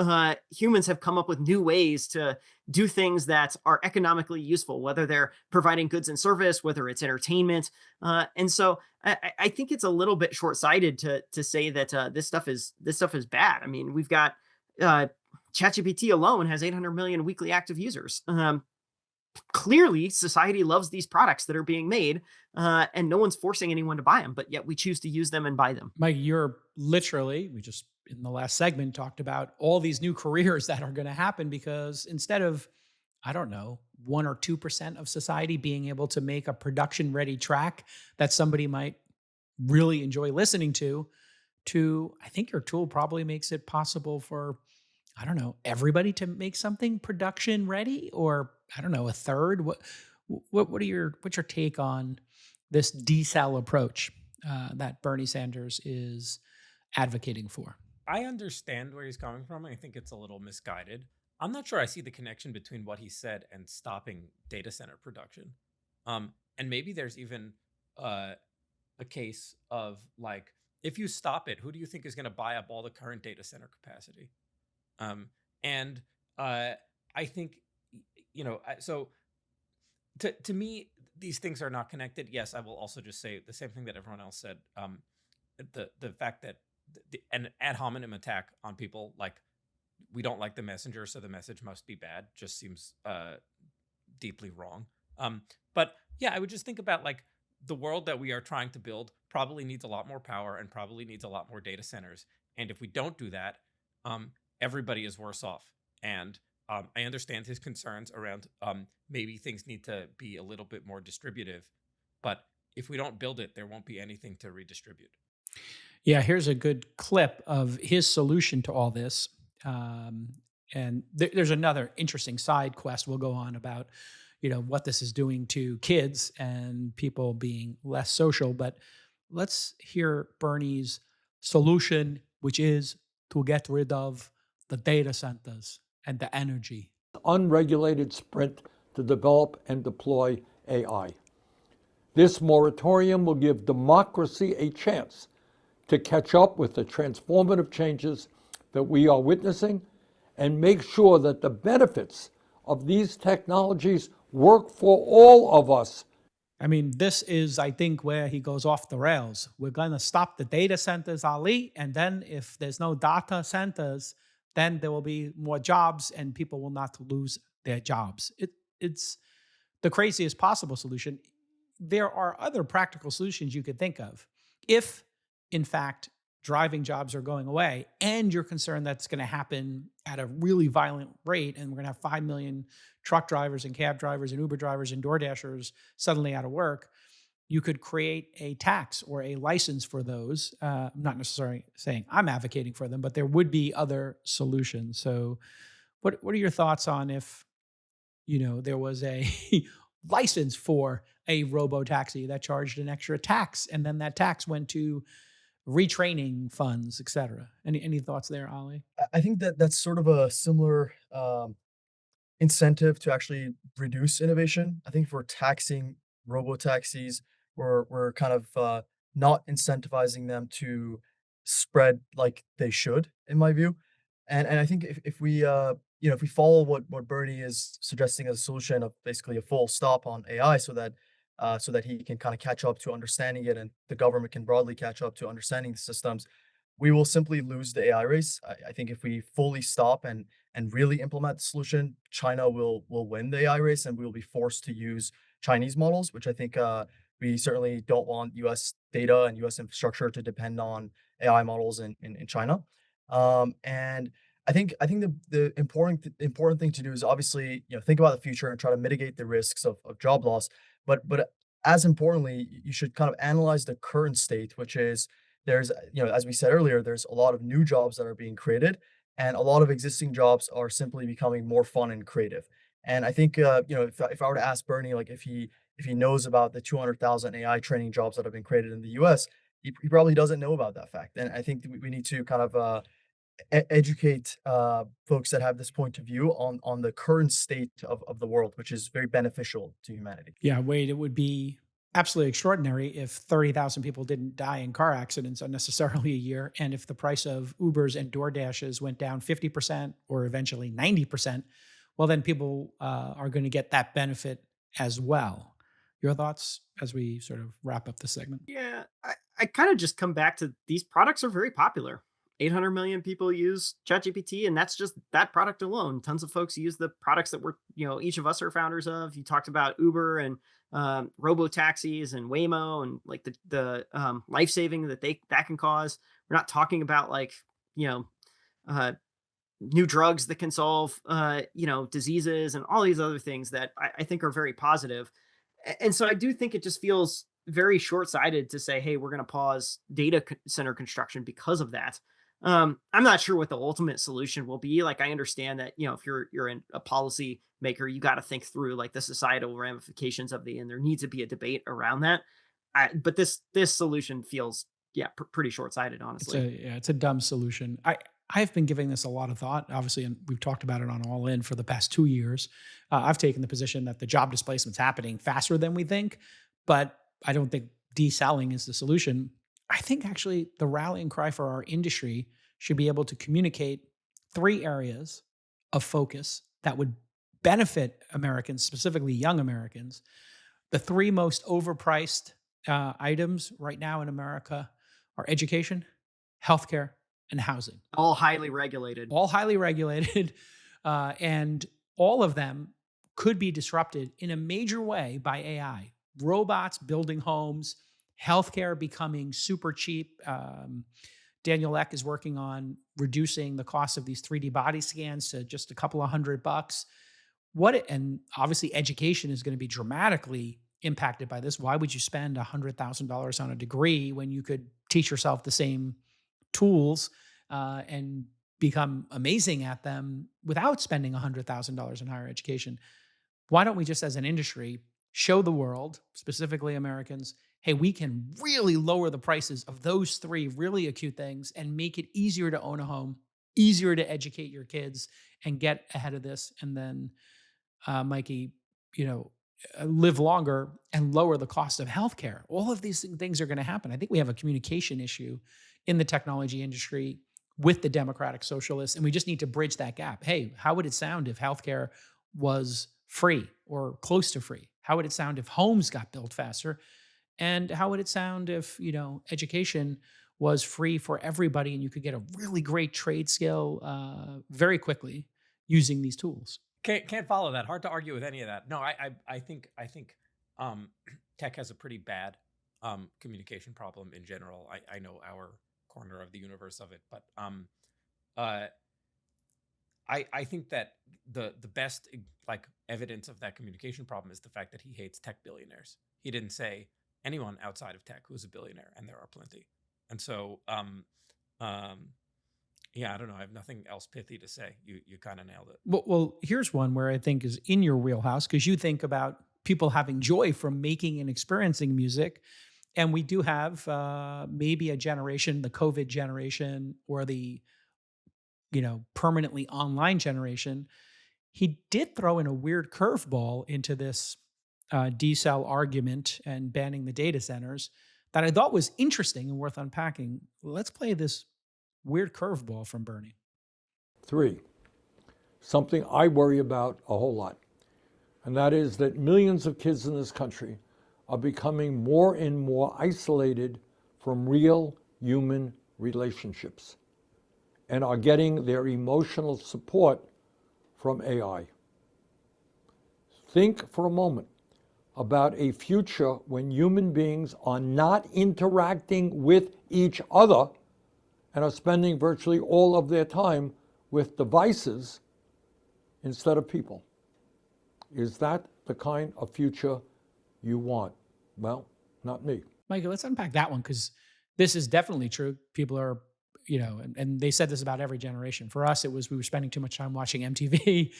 humans have come up with new ways to do things that are economically useful, whether they're providing goods and service, whether it's entertainment. And so I think it's a little bit short-sighted to say that this stuff is bad. I mean, we've got ChatGPT alone has 800 million weekly active users. Clearly, society loves these products that are being made, and no one's forcing anyone to buy them, but yet we choose to use them and buy them. Mike, we just in the last segment talked about all these new careers that are going to happen because instead of, I don't know, 1 or 2% of society being able to make a production ready track that somebody might really enjoy listening to, I think your tool probably makes it possible for, I don't know, everybody to make something production ready, or I don't know, a third. What's your take on this decel approach that Bernie Sanders is advocating for? I understand where he's coming from. I think it's a little misguided. I'm not sure I see the connection between what he said and stopping data center production. And maybe there's even a case of if you stop it, who do you think is going to buy up all the current data center capacity? And I think, so to me, these things are not connected. Yes, I will also just say the same thing that everyone else said. The fact that an ad hominem attack on people, we don't like the messenger, so the message must be bad, just seems deeply wrong. But yeah, I would just think about the world that we are trying to build probably needs a lot more power and probably needs a lot more data centers. And if we don't do that, everybody is worse off. And I understand his concerns around maybe things need to be a little bit more distributive. But if we don't build it, there won't be anything to redistribute. Yeah, here's a good clip of his solution to all this. And there's another interesting side quest we'll go on about, what this is doing to kids and people being less social. But let's hear Bernie's solution, which is to get rid of the data centers and the energy. Unregulated sprint to develop and deploy AI. This moratorium will give democracy a chance to catch up with the transformative changes that we are witnessing and make sure that the benefits of these technologies work for all of us. I mean, this is, I think, where he goes off the rails. We're going to stop the data centers, Ali, and then if there's no data centers, then there will be more jobs and people will not lose their jobs. It's the craziest possible solution. There are other practical solutions you could think of. If, in fact, driving jobs are going away and you're concerned that's going to happen at a really violent rate and we're going to have 5 million truck drivers and cab drivers and Uber drivers and DoorDashers suddenly out of work, you could create a tax or a license for those. I'm not necessarily saying I'm advocating for them, but there would be other solutions. So what are your thoughts on if, there was a license for a robo-taxi that charged an extra tax and then that tax went to retraining funds, et cetera? Any thoughts there, Ali? I think that's sort of a similar incentive to actually reduce innovation. I think if we're taxing robo-taxis, we're kind of not incentivizing them to spread like they should, in my view. And I think if we if we follow what Bernie is suggesting as a solution of basically a full stop on AI, so that he can kind of catch up to understanding it and the government can broadly catch up to understanding the systems, we will simply lose the AI race. I think if we fully stop and really implement the solution, China will win the AI race, and we will be forced to use Chinese models, which I think we certainly don't want U.S. data and U.S. infrastructure to depend on AI models in China. And I think the important thing to do is obviously think about the future and try to mitigate the risks of job loss. But as importantly, you should kind of analyze the current state, which is there's as we said earlier, there's a lot of new jobs that are being created, and a lot of existing jobs are simply becoming more fun and creative. And I think if I were to ask Bernie like if he knows about the 200,000 AI training jobs that have been created in the U.S., he probably doesn't know about that fact. And I think that we need to kind of educate folks that have this point of view on the current state of the world, which is very beneficial to humanity. Yeah, Wade, it would be absolutely extraordinary if 30,000 people didn't die in car accidents unnecessarily a year. And if the price of Ubers and DoorDashes went down 50% or eventually 90%, well, then people are going to get that benefit as well. Your thoughts as we sort of wrap up the segment? Yeah, I kind of just come back to these products are very popular. 800 million people use ChatGPT, and that's just that product alone. Tons of folks use the products that we're, each of us are founders of. You talked about Uber and robo taxis and Waymo and like the life saving that can cause. We're not talking about like new drugs that can solve diseases and all these other things that I think are very positive. And so I do think it just feels very short-sighted to say, hey, we're going to pause data center construction because of that. I'm not sure what the ultimate solution will be. Like, I understand that, if you're in a policy maker, you got to think through like the societal ramifications of and there needs to be a debate around that. But this solution feels, pretty short-sighted, honestly. It's a dumb solution. I've been giving this a lot of thought, obviously, and we've talked about it on All In for the past 2 years. I've taken the position that the job displacement's happening faster than we think, but I don't think deselling is the solution. I think actually the rallying cry for our industry should be able to communicate 3 areas of focus that would benefit Americans, specifically young Americans. The 3 most overpriced items right now in America are education, healthcare, and housing. All highly regulated. All highly regulated. And all of them could be disrupted in a major way by AI. Robots building homes, healthcare becoming super cheap. Daniel Ek is working on reducing the cost of these 3D body scans to just a couple of $100. And obviously education is going to be dramatically impacted by this. Why would you spend $100,000 on a degree when you could teach yourself the same tools and become amazing at them without spending $100,000 in higher education? Why don't we just as an industry show the world, specifically Americans, hey, we can really lower the prices of those 3 really acute things and make it easier to own a home, easier to educate your kids and get ahead of this. And then, Mikey, live longer and lower the cost of healthcare. All of these things are going to happen. I think we have a communication issue in the technology industry with the democratic socialists, and we just need to bridge that gap. Hey, how would it sound if healthcare was free or close to free? How would it sound if homes got built faster? And how would it sound if, education was free for everybody and you could get a really great trade skill very quickly using these tools? Can't follow that. Hard to argue with any of that. No, I think tech has a pretty bad communication problem in general. I know our corner of the universe of it, but I think that the best evidence of that communication problem is the fact that he hates tech billionaires. He didn't say anyone outside of tech who's a billionaire, and there are plenty. And so yeah, I don't know. I have nothing else pithy to say. You kind of nailed it. Well, here's one where I think is in your wheelhouse, because you think about people having joy from making and experiencing music. And we do have maybe a generation, the COVID generation, or the permanently online generation. He did throw in a weird curveball into this decel argument and banning the data centers that I thought was interesting and worth unpacking. Let's play this weird curveball from Bernie. 3, something I worry about a whole lot, and that is that millions of kids in this country are becoming more and more isolated from real human relationships and are getting their emotional support from AI. Think for a moment about a future when human beings are not interacting with each other and are spending virtually all of their time with devices instead of people. Is that the kind of future you want? Well, not me. Michael, let's unpack that one, because this is definitely true. People are, and they said this about every generation. For us, it was we were spending too much time watching MTV.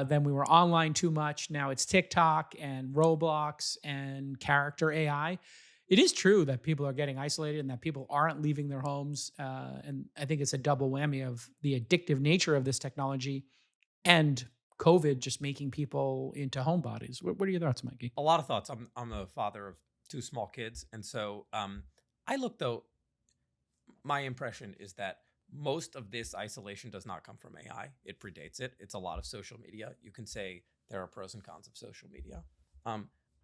Then we were online too much. Now it's TikTok and Roblox and character AI. It is true that people are getting isolated and that people aren't leaving their homes. And I think it's a double whammy of the addictive nature of this technology and COVID just making people into homebodies. What are your thoughts, Mikey? A lot of thoughts. I'm a father of 2 small kids. And so my impression is that most of this isolation does not come from AI. It predates it. It's a lot of social media. You can say there are pros and cons of social media.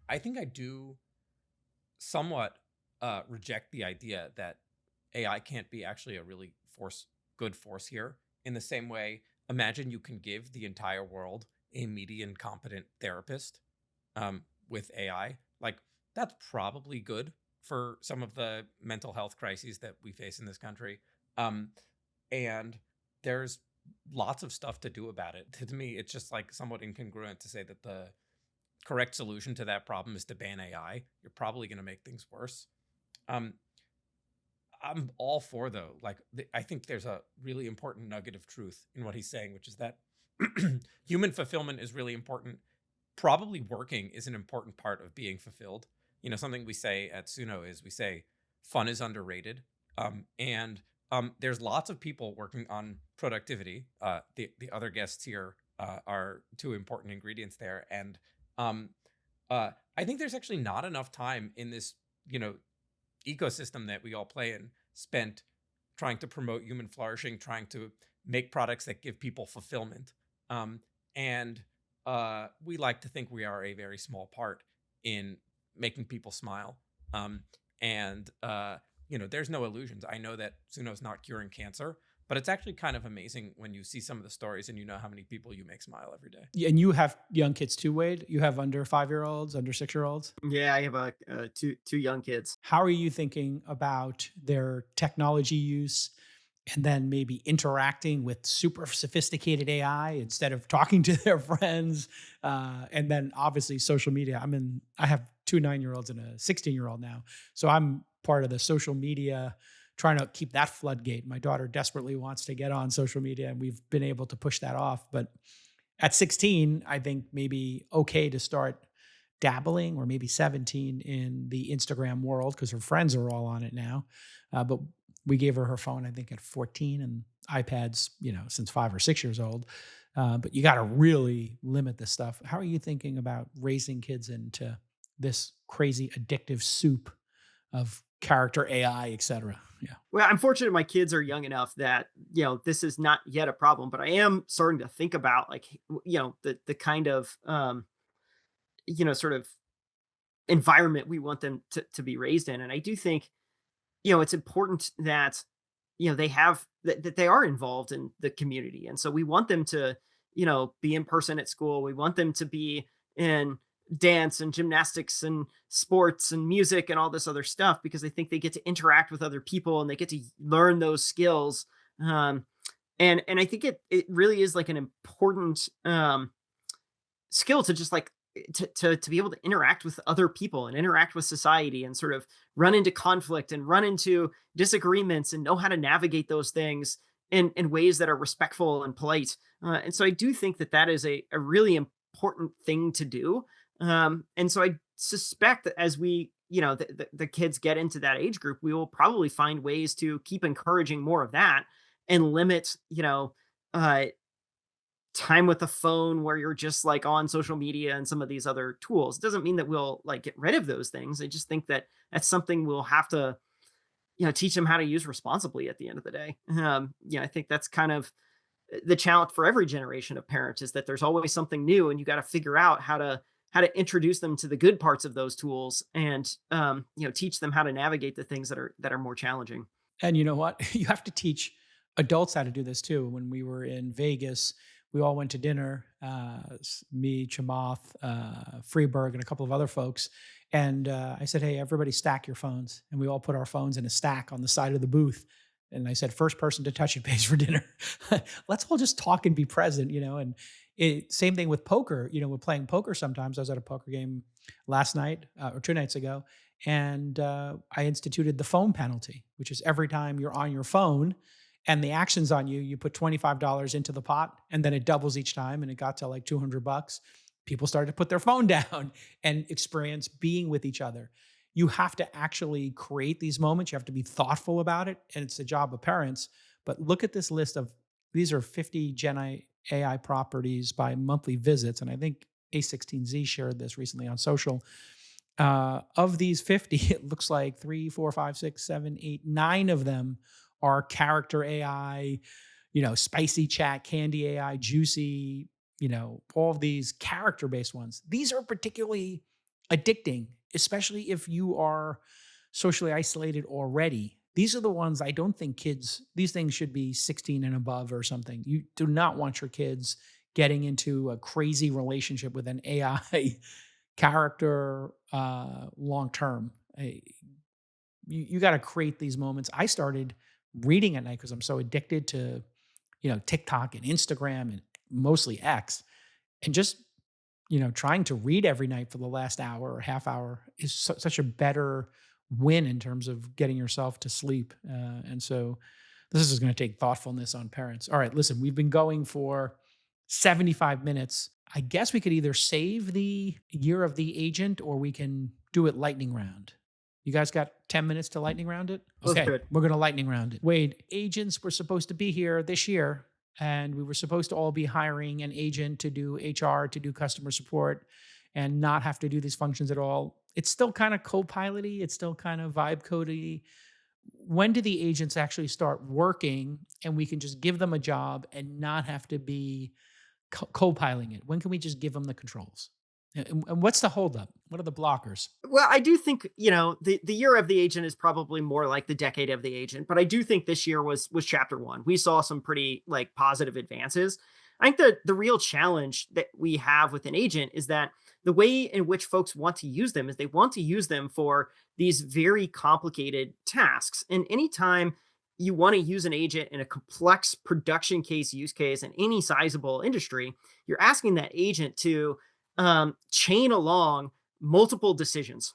I think I do somewhat reject the idea that AI can't be actually a really good force here. In the same way, imagine you can give the entire world a median competent therapist with AI. That's probably good for some of the mental health crises that we face in this country. And there's lots of stuff to do about it. To me, it's just somewhat incongruent to say that the correct solution to that problem is to ban AI. You're probably going to make things worse. I'm all for, though. I think there's a really important nugget of truth in what he's saying, which is that human fulfillment is really important. Probably working is an important part of being fulfilled. Something we say at Suno is we say fun is underrated. And there's lots of people working on productivity. The other guests here are 2 important ingredients there. And I think there's actually not enough time in this, ecosystem that we all play in spent trying to promote human flourishing, trying to make products that give people fulfillment. And we like to think we are a very small part in making people smile. There's no illusions. I know that Suno's not curing cancer, but it's actually kind of amazing when you see some of the stories and you know how many people you make smile every day. Yeah, and you have young kids too, Wade. You have under 5-year-olds, under 6-year-olds. Yeah, I have two young kids. How are you thinking about their technology use and then maybe interacting with super sophisticated AI instead of talking to their friends? And then obviously social media. I have 2 9-year-olds and a 16-year-old now. So I'm part of the social media, trying to keep that floodgate. My daughter desperately wants to get on social media, and we've been able to push that off. But at 16, I think maybe okay to start dabbling, or maybe 17 in the Instagram world because her friends are all on it now. But we gave her phone, I think, at 14, and iPads, since 5 or 6 years old. But you got to really limit this stuff. How are you thinking about raising kids into this crazy addictive soup of character AI, et cetera? Yeah. Well, I'm fortunate my kids are young enough that, this is not yet a problem, but I am starting to think about like, the kind of, sort of environment we want them to be raised in. And I do think, it's important that, they have that they are involved in the community. And so we want them to, be in person at school. We want them to be in dance and gymnastics and sports and music and all this other stuff, because I think they get to interact with other people and they get to learn those skills. And I think it really is like an important skill to just like to be able to interact with other people and interact with society and sort of run into conflict and run into disagreements and know how to navigate those things in ways that are respectful and polite. And so I do think that that is a really important thing to do. And so I suspect that as we, the kids get into that age group, we will probably find ways to keep encouraging more of that and limit, uh, time with the phone where you're just like on social media and some of these other tools. It doesn't mean that we'll like get rid of those things. I just think that that's something we'll have to, teach them how to use responsibly at the end of the day. I think that's kind of the challenge for every generation of parents, is that there's always something new and you got to figure out how to introduce them to the good parts of those tools and, teach them how to navigate the things that are more challenging. And you know what? You have to teach adults how to do this too. When we were in Vegas, we all went to dinner, me, Chamath, Freeberg, and a couple of other folks. And I said, hey, everybody stack your phones. And we all put our phones in a stack on the side of the booth. And I said, first person to touch it pays for dinner. Let's all just talk and be present, and same thing with poker. We're playing poker sometimes. I was at a poker game last night or 2 nights ago. And I instituted the phone penalty, which is every time you're on your phone and the action's on you, you put $25 into the pot and then it doubles each time. And it got to like $200. People started to put their phone down and experience being with each other. You have to actually create these moments. You have to be thoughtful about it. And it's the job of parents. But look at this list of, these are 50 Jeni AI properties by monthly visits. And I think A16Z shared this recently on social. Of these 50, it looks like 3, 4, 5, 6, 7, 8, 9 of them are character AI, spicy chat, candy AI, juicy, all of these character-based ones. These are particularly addicting, especially if you are socially isolated already. These are the ones I don't think these things should be 16 and above or something. You do not want your kids getting into a crazy relationship with an AI character long-term. You got to create these moments. I started reading at night because I'm so addicted to, TikTok and Instagram and mostly X, and just, trying to read every night for the last hour or half hour is such a better win in terms of getting yourself to sleep. And so this is going to take thoughtfulness on parents. All right, listen, we've been going for 75 minutes. I guess we could either save the year of the agent or we can do it lightning round. You guys got 10 minutes to lightning round it? Okay, we're going to lightning round it. Wade, agents were supposed to be here this year, and we were supposed to all be hiring an agent to do HR, to do customer support, and not have to do these functions at all. It's still kind of co-pilot-y. It's still kind of vibe code-y. When do the agents actually start working and we can just give them a job and not have to be co-piling it? When can we just give them the controls? And what's the holdup? What are the blockers? Well, I do think, the year of the agent is probably more like the decade of the agent, but I do think this year was chapter 1. We saw some pretty like positive advances. I think the real challenge that we have with an agent is that the way in which folks want to use them is they want to use them for these very complicated tasks. And anytime you want to use an agent in a complex production case use case in any sizable industry, you're asking that agent to chain along multiple decisions.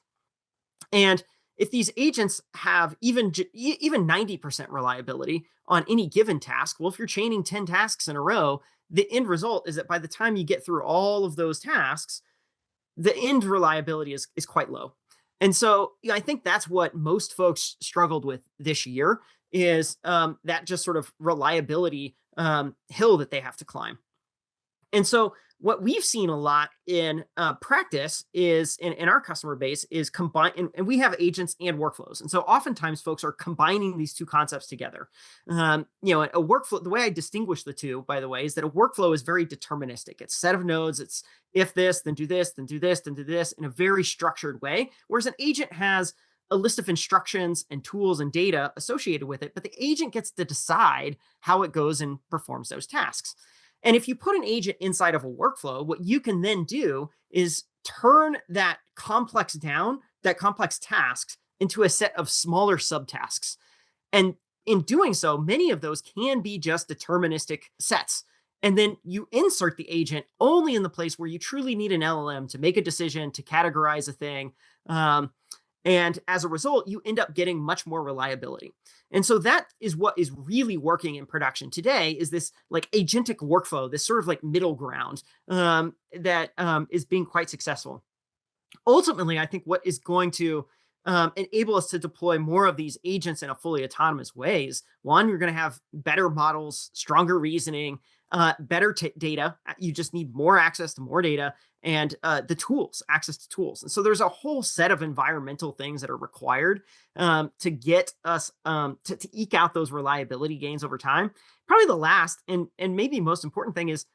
And if these agents have even 90% reliability on any given task, well, if you're chaining 10 tasks in a row, the end result is that by the time you get through all of those tasks, the end reliability is quite low. And so I think that's what most folks struggled with this year. is that just sort of reliability hill that they have to climb. And so what we've seen a lot in practice is in our customer base is combine, and we have agents and workflows. And so oftentimes folks are combining these two concepts together. A workflow, the way I distinguish the two, by the way, is that a workflow is very deterministic. It's a set of nodes. It's if this, then do this, then do this, then do this in a very structured way. Whereas an agent has a list of instructions and tools and data associated with it, but the agent gets to decide how it goes and performs those tasks. And if you put an agent inside of a workflow, what you can then do is turn that complex tasks into a set of smaller subtasks. And in doing so, many of those can be just deterministic sets. And then you insert the agent only in the place where you truly need an LLM to make a decision, to categorize a thing. And as a result, you end up getting much more reliability. And so that is what is really working in production today, is this like agentic workflow, this sort of like middle ground that is being quite successful. Ultimately, I think what is going to enable us to deploy more of these agents in a fully autonomous ways. One, you're going to have better models, stronger reasoning, better data. You just need more access to more data and access to tools. And so there's a whole set of environmental things that are required to get us to eke out those reliability gains over time. Probably the last and maybe most important thing is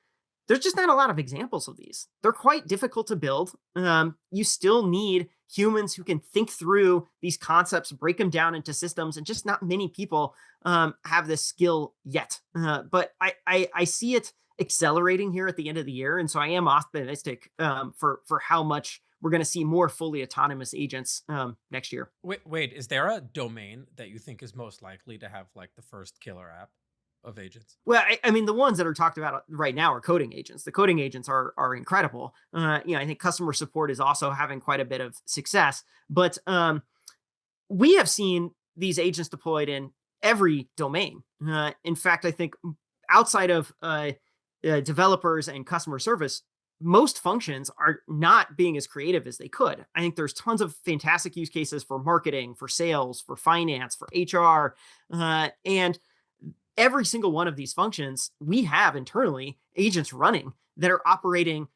there's just not a lot of examples of these. They're quite difficult to build. You still need humans who can think through these concepts, break them down into systems, and just not many people have this skill yet. But I see it accelerating here at the end of the year. And so I am optimistic for how much we're going to see more fully autonomous agents next year. Wait, is there a domain that you think is most likely to have like the first killer app of agents? Well, I mean, the ones that are talked about right now are coding agents. The coding agents are incredible. I think customer support is also having quite a bit of success. But we have seen these agents deployed in every domain. In fact, I think outside of developers and customer service, most functions are not being as creative as they could. I think there's tons of fantastic use cases for marketing, for sales, for finance, for HR, and every single one of these functions, we have agents running that are operating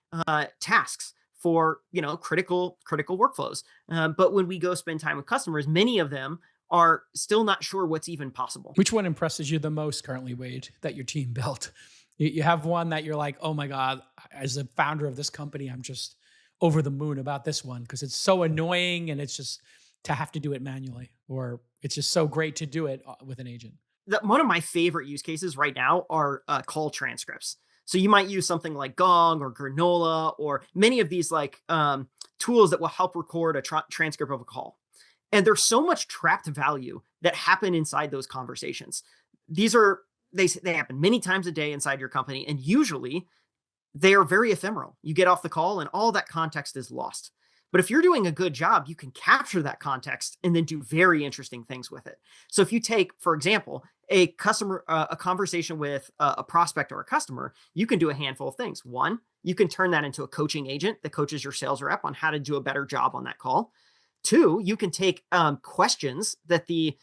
tasks for critical workflows. But when we go spend time with customers, many of them are still not sure what's even possible. Which one impresses you the most currently, Wade, that your team built? You have one that you're like, oh my God, as a founder of this company, I'm just over the moon about this one because it's so annoying and it's just to have to do it manually, or it's just so great to do it with an agent. One of my favorite use cases right now are call transcripts. So you might use something like Gong or Granola or many of these like tools that will help record a transcript of a call. And there's so much trapped value that happen inside those conversations. They happen many times a day inside your company, and usually they are very ephemeral. You get off the call and all that context is lost. But if you're doing a good job, you can capture that context and then do very interesting things with it. So if you take, for example, a conversation with a prospect or a customer, you can do a handful of things. One, you can turn that into a coaching agent that coaches your sales rep on how to do a better job on that call. Two, you can take questions that the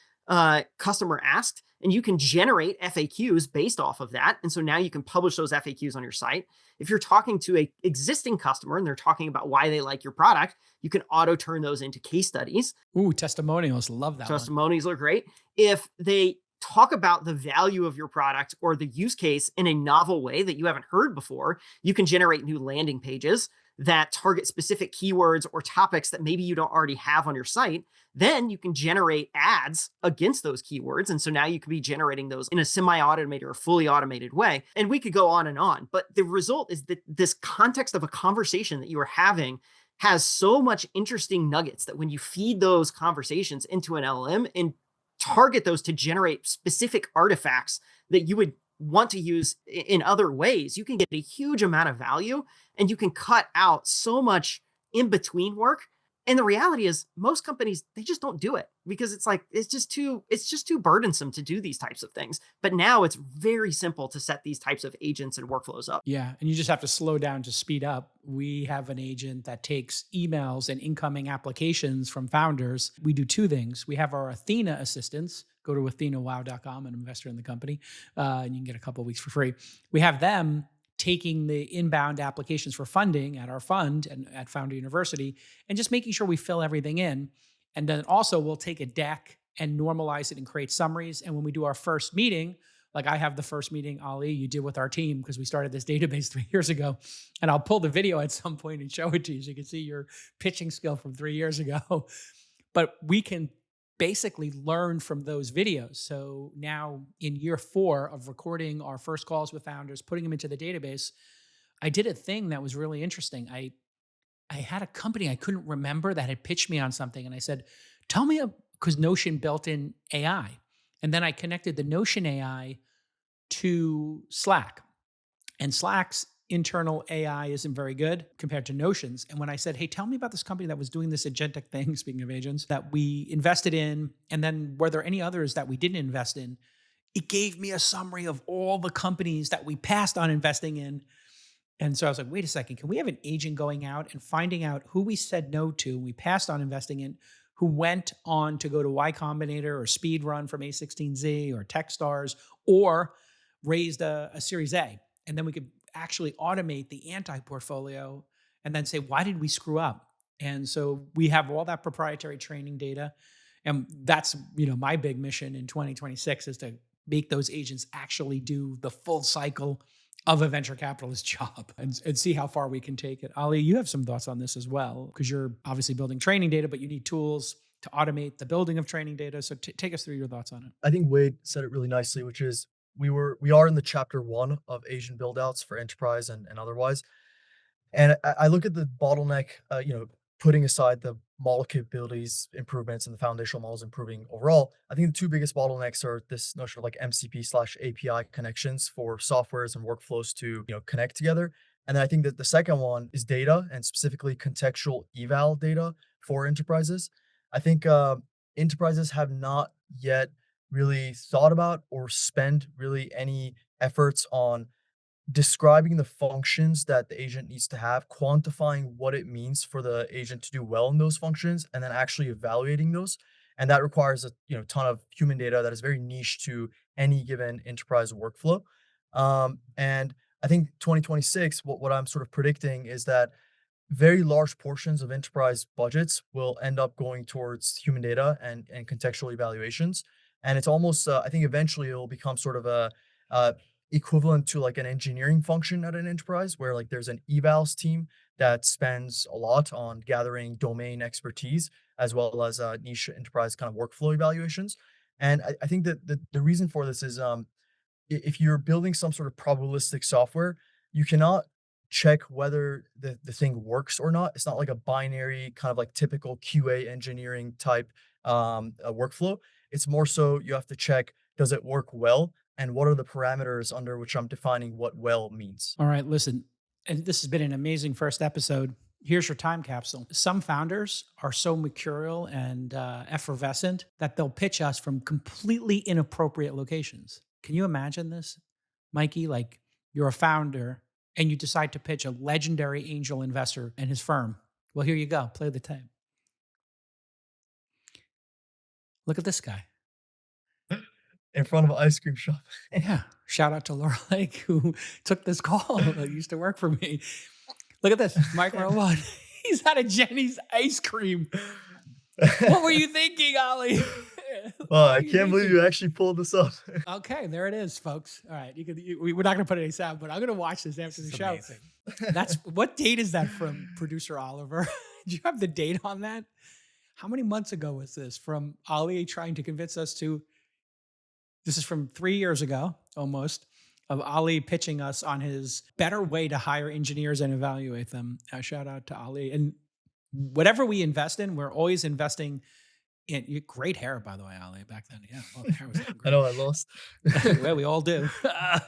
customer asked, and you can generate FAQs based off of that. And so now you can publish those FAQs on your site. If you're talking to an existing customer and they're talking about why they like your product, you can auto turn those into case studies. Ooh, testimonials. Love that. Testimonials are great. If they talk about the value of your product or the use case in a novel way that you haven't heard before, you can generate new landing pages that target specific keywords or topics that maybe you don't already have on your site. Then you can generate ads against those keywords. And so now you can be generating those in a semi-automated or fully automated way. And we could go on. But the result is that this context of a conversation that you are having has so much interesting nuggets that when you feed those conversations into an LLM and target those to generate specific artifacts that you would want to use in other ways, you can get a huge amount of value and you can cut out so much in between work And the reality is most companies, they just don't do it because it's just too burdensome to do these types of things. But now it's very simple to set these types of agents and workflows up. Yeah. And you just have to slow down to speed up. We have an agent that takes emails and incoming applications from founders. We do two things. We have our Athena assistants. Go to athenawow.com, an investor in the company, and you can get a couple of weeks for free. We have them taking the inbound applications for funding at our fund and at Founder University and just making sure we fill everything in. And then also we'll take a deck and normalize it and create summaries. And when we do our first meeting, like I have the first meeting, Ali, you did with our team because we started this database 3 years ago. And I'll pull the video at some point and show it to you so you can see your pitching skill from 3 years ago. But we can basically learn from those videos. So now in year 4 of recording our first calls with founders, putting them into the database, I did a thing that was really interesting. I had a company I couldn't remember that had pitched me on something. And I said, tell me, because Notion built in AI. And then I connected the Notion AI to Slack. And Slack's internal AI isn't very good compared to Notion's. And when I said, hey, tell me about this company that was doing this agentic thing, speaking of agents, that we invested in, and then were there any others that we didn't invest in? It gave me a summary of all the companies that we passed on investing in. And so I was like, wait a second, can we have an agent going out and finding out who we said no to, we passed on investing in, who went on to go to Y Combinator or Speedrun from A16Z or Techstars, or raised a Series A. And then we could actually automate the anti-portfolio and then say, why did we screw up? And so we have all that proprietary training data. And that's, my big mission in 2026 is to make those agents actually do the full cycle of a venture capitalist job and see how far we can take it. Ali, you have some thoughts on this as well, because you're obviously building training data, but you need tools to automate the building of training data. So take us through your thoughts on it. I think Wade said it really nicely, which is we are in the chapter 1 of Asian build-outs for enterprise and otherwise. And I look at the bottleneck, putting aside the model capabilities improvements and the foundational models improving overall. I think the two biggest bottlenecks are this notion of like MCP/API connections for softwares and workflows to connect together. And then I think that the second one is data, and specifically contextual eval data for enterprises. I think enterprises have not yet really thought about or spent really any efforts on describing the functions that the agent needs to have, quantifying what it means for the agent to do well in those functions, and then actually evaluating those. And that requires a ton of human data that is very niche to any given enterprise workflow. And I think 2026, what I'm sort of predicting is that very large portions of enterprise budgets will end up going towards human data and contextual evaluations. And it's almost, I think eventually it will become sort of a equivalent to like an engineering function at an enterprise, where like there's an evals team that spends a lot on gathering domain expertise as well as niche enterprise kind of workflow evaluations. And I think that the reason for this is if you're building some sort of probabilistic software, you cannot check whether the thing works or not. It's not like a binary kind of like typical QA engineering type workflow. It's more so you have to check, does it work well? And what are the parameters under which I'm defining what well means? All right, listen, and this has been an amazing first episode. Here's your time capsule. Some founders are so mercurial and effervescent that they'll pitch us from completely inappropriate locations. Can you imagine this, Mikey? Like you're a founder and you decide to pitch a legendary angel investor and his firm. Well, here you go. Play the tape. Look at this guy. In front of an ice cream shop. Yeah. Shout out to Laura Lake, who took this call that used to work for me. Look at this. Mike Robot. He's out of Jeni's ice cream. What were you thinking, Ali? Well, I can't believe you actually pulled this up. Okay, there it is, folks. All right. We're not going to put any sound, but I'm going to watch this after the show. Amazing. That's what date is that from, producer Oliver? Do you have the date on that? How many months ago was this? From Ali trying to convince us to. This is from 3 years ago, almost, of Ali pitching us on his better way to hire engineers and evaluate them. Shout out to Ali. And whatever we invest in, we're always investing in great hair, by the way, Ali, back then. Yeah, well, the hair was great. I know I lost. Well, we all do.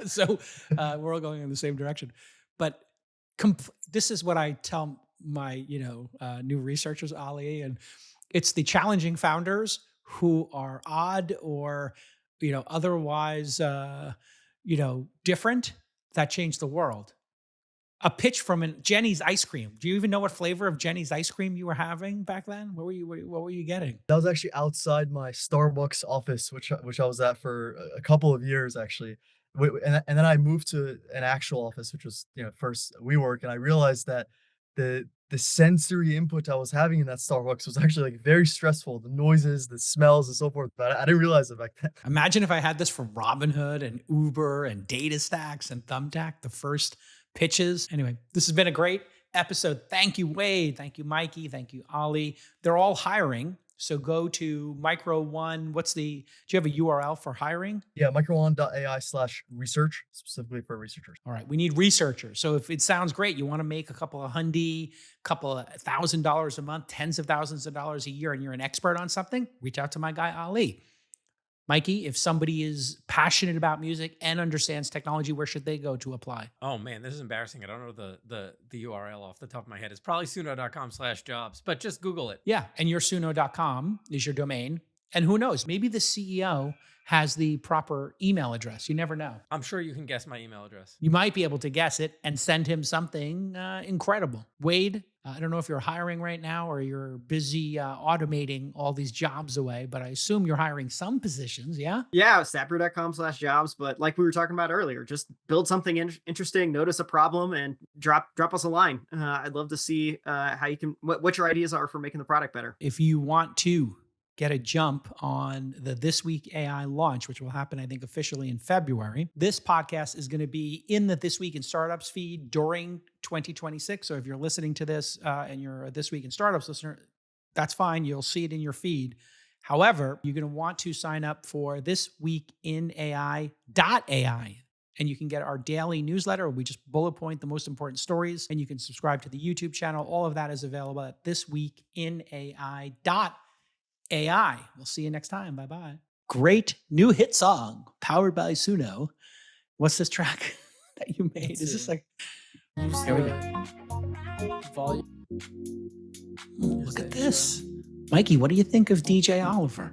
So we're all going in the same direction. But this is what I tell my, new researchers, Ali, and it's the challenging founders who are odd or, otherwise, different that change the world. A pitch from Jeni's ice cream. Do you even know what flavor of Jeni's ice cream you were having back then? What were you getting? That was actually outside my Starbucks office, which I was at for a couple of years actually. And then I moved to an actual office, which was first WeWork, and I realized that the sensory input I was having in that Starbucks was actually like very stressful. The noises, the smells, and so forth. But I didn't realize it back then. Imagine if I had this for Robinhood and Uber and DataStax and Thumbtack, the first pitches. Anyway, this has been a great episode. Thank you, Wade. Thank you, Mikey. Thank you, Ali. They're all hiring. So go to Micro One. Do you have a URL for hiring? Yeah, microone.ai/research, specifically for researchers. All right, we need researchers. So if it sounds great, you want to make a couple of $1,000 a month, tens of thousands of dollars a year, and you're an expert on something, reach out to my guy, Ali. Mikey, if somebody is passionate about music and understands technology, where should they go to apply? Oh man, this is embarrassing. I don't know the URL off the top of my head. It's probably suno.com/jobs, but just Google it. Yeah, and your suno.com is your domain. And who knows, maybe the CEO has the proper email address. You never know. I'm sure you can guess my email address. You might be able to guess it and send him something incredible. Wade, I don't know if you're hiring right now or you're busy automating all these jobs away, but I assume you're hiring some positions, yeah? Yeah, Zapier.com/jobs. But like we were talking about earlier, just build something interesting, notice a problem, and drop us a line. I'd love to see how you can, what your ideas are for making the product better. If you want to get a jump on the This Week AI launch, which will happen, I think, officially in February. This podcast is going to be in the This Week in Startups feed during 2026. So if you're listening to this and you're a This Week in Startups listener, that's fine. You'll see it in your feed. However, you're going to want to sign up for This Week in AI.ai. And you can get our daily newsletter where we just bullet point the most important stories. And you can subscribe to the YouTube channel. All of that is available at thisweekinai.ai. We'll see you next time. Bye-bye. Great new hit song powered by Suno. What's this track that you made? Is this like... Here we go. Volume. Look at this. Mikey, what do you think of DJ Oliver?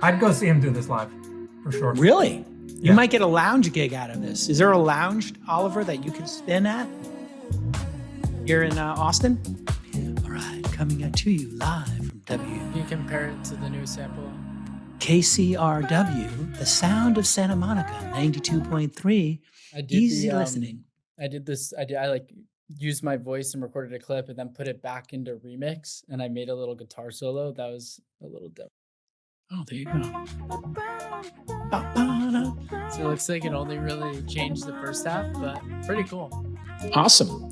I'd go see him do this live, for sure. Really? You Yeah. might get a lounge gig out of this. Is there a lounge, Oliver, that you can spin at here in Austin? All right, coming at to you live from You compare it to the new sample. KCRW, the sound of Santa Monica, 92.3. I did Easy the, listening. I like used my voice and recorded a clip and then put it back into remix, and I made a little guitar solo. That was a little dope. Oh, there you go. So it looks like it only really changed the first half, but pretty cool. Awesome.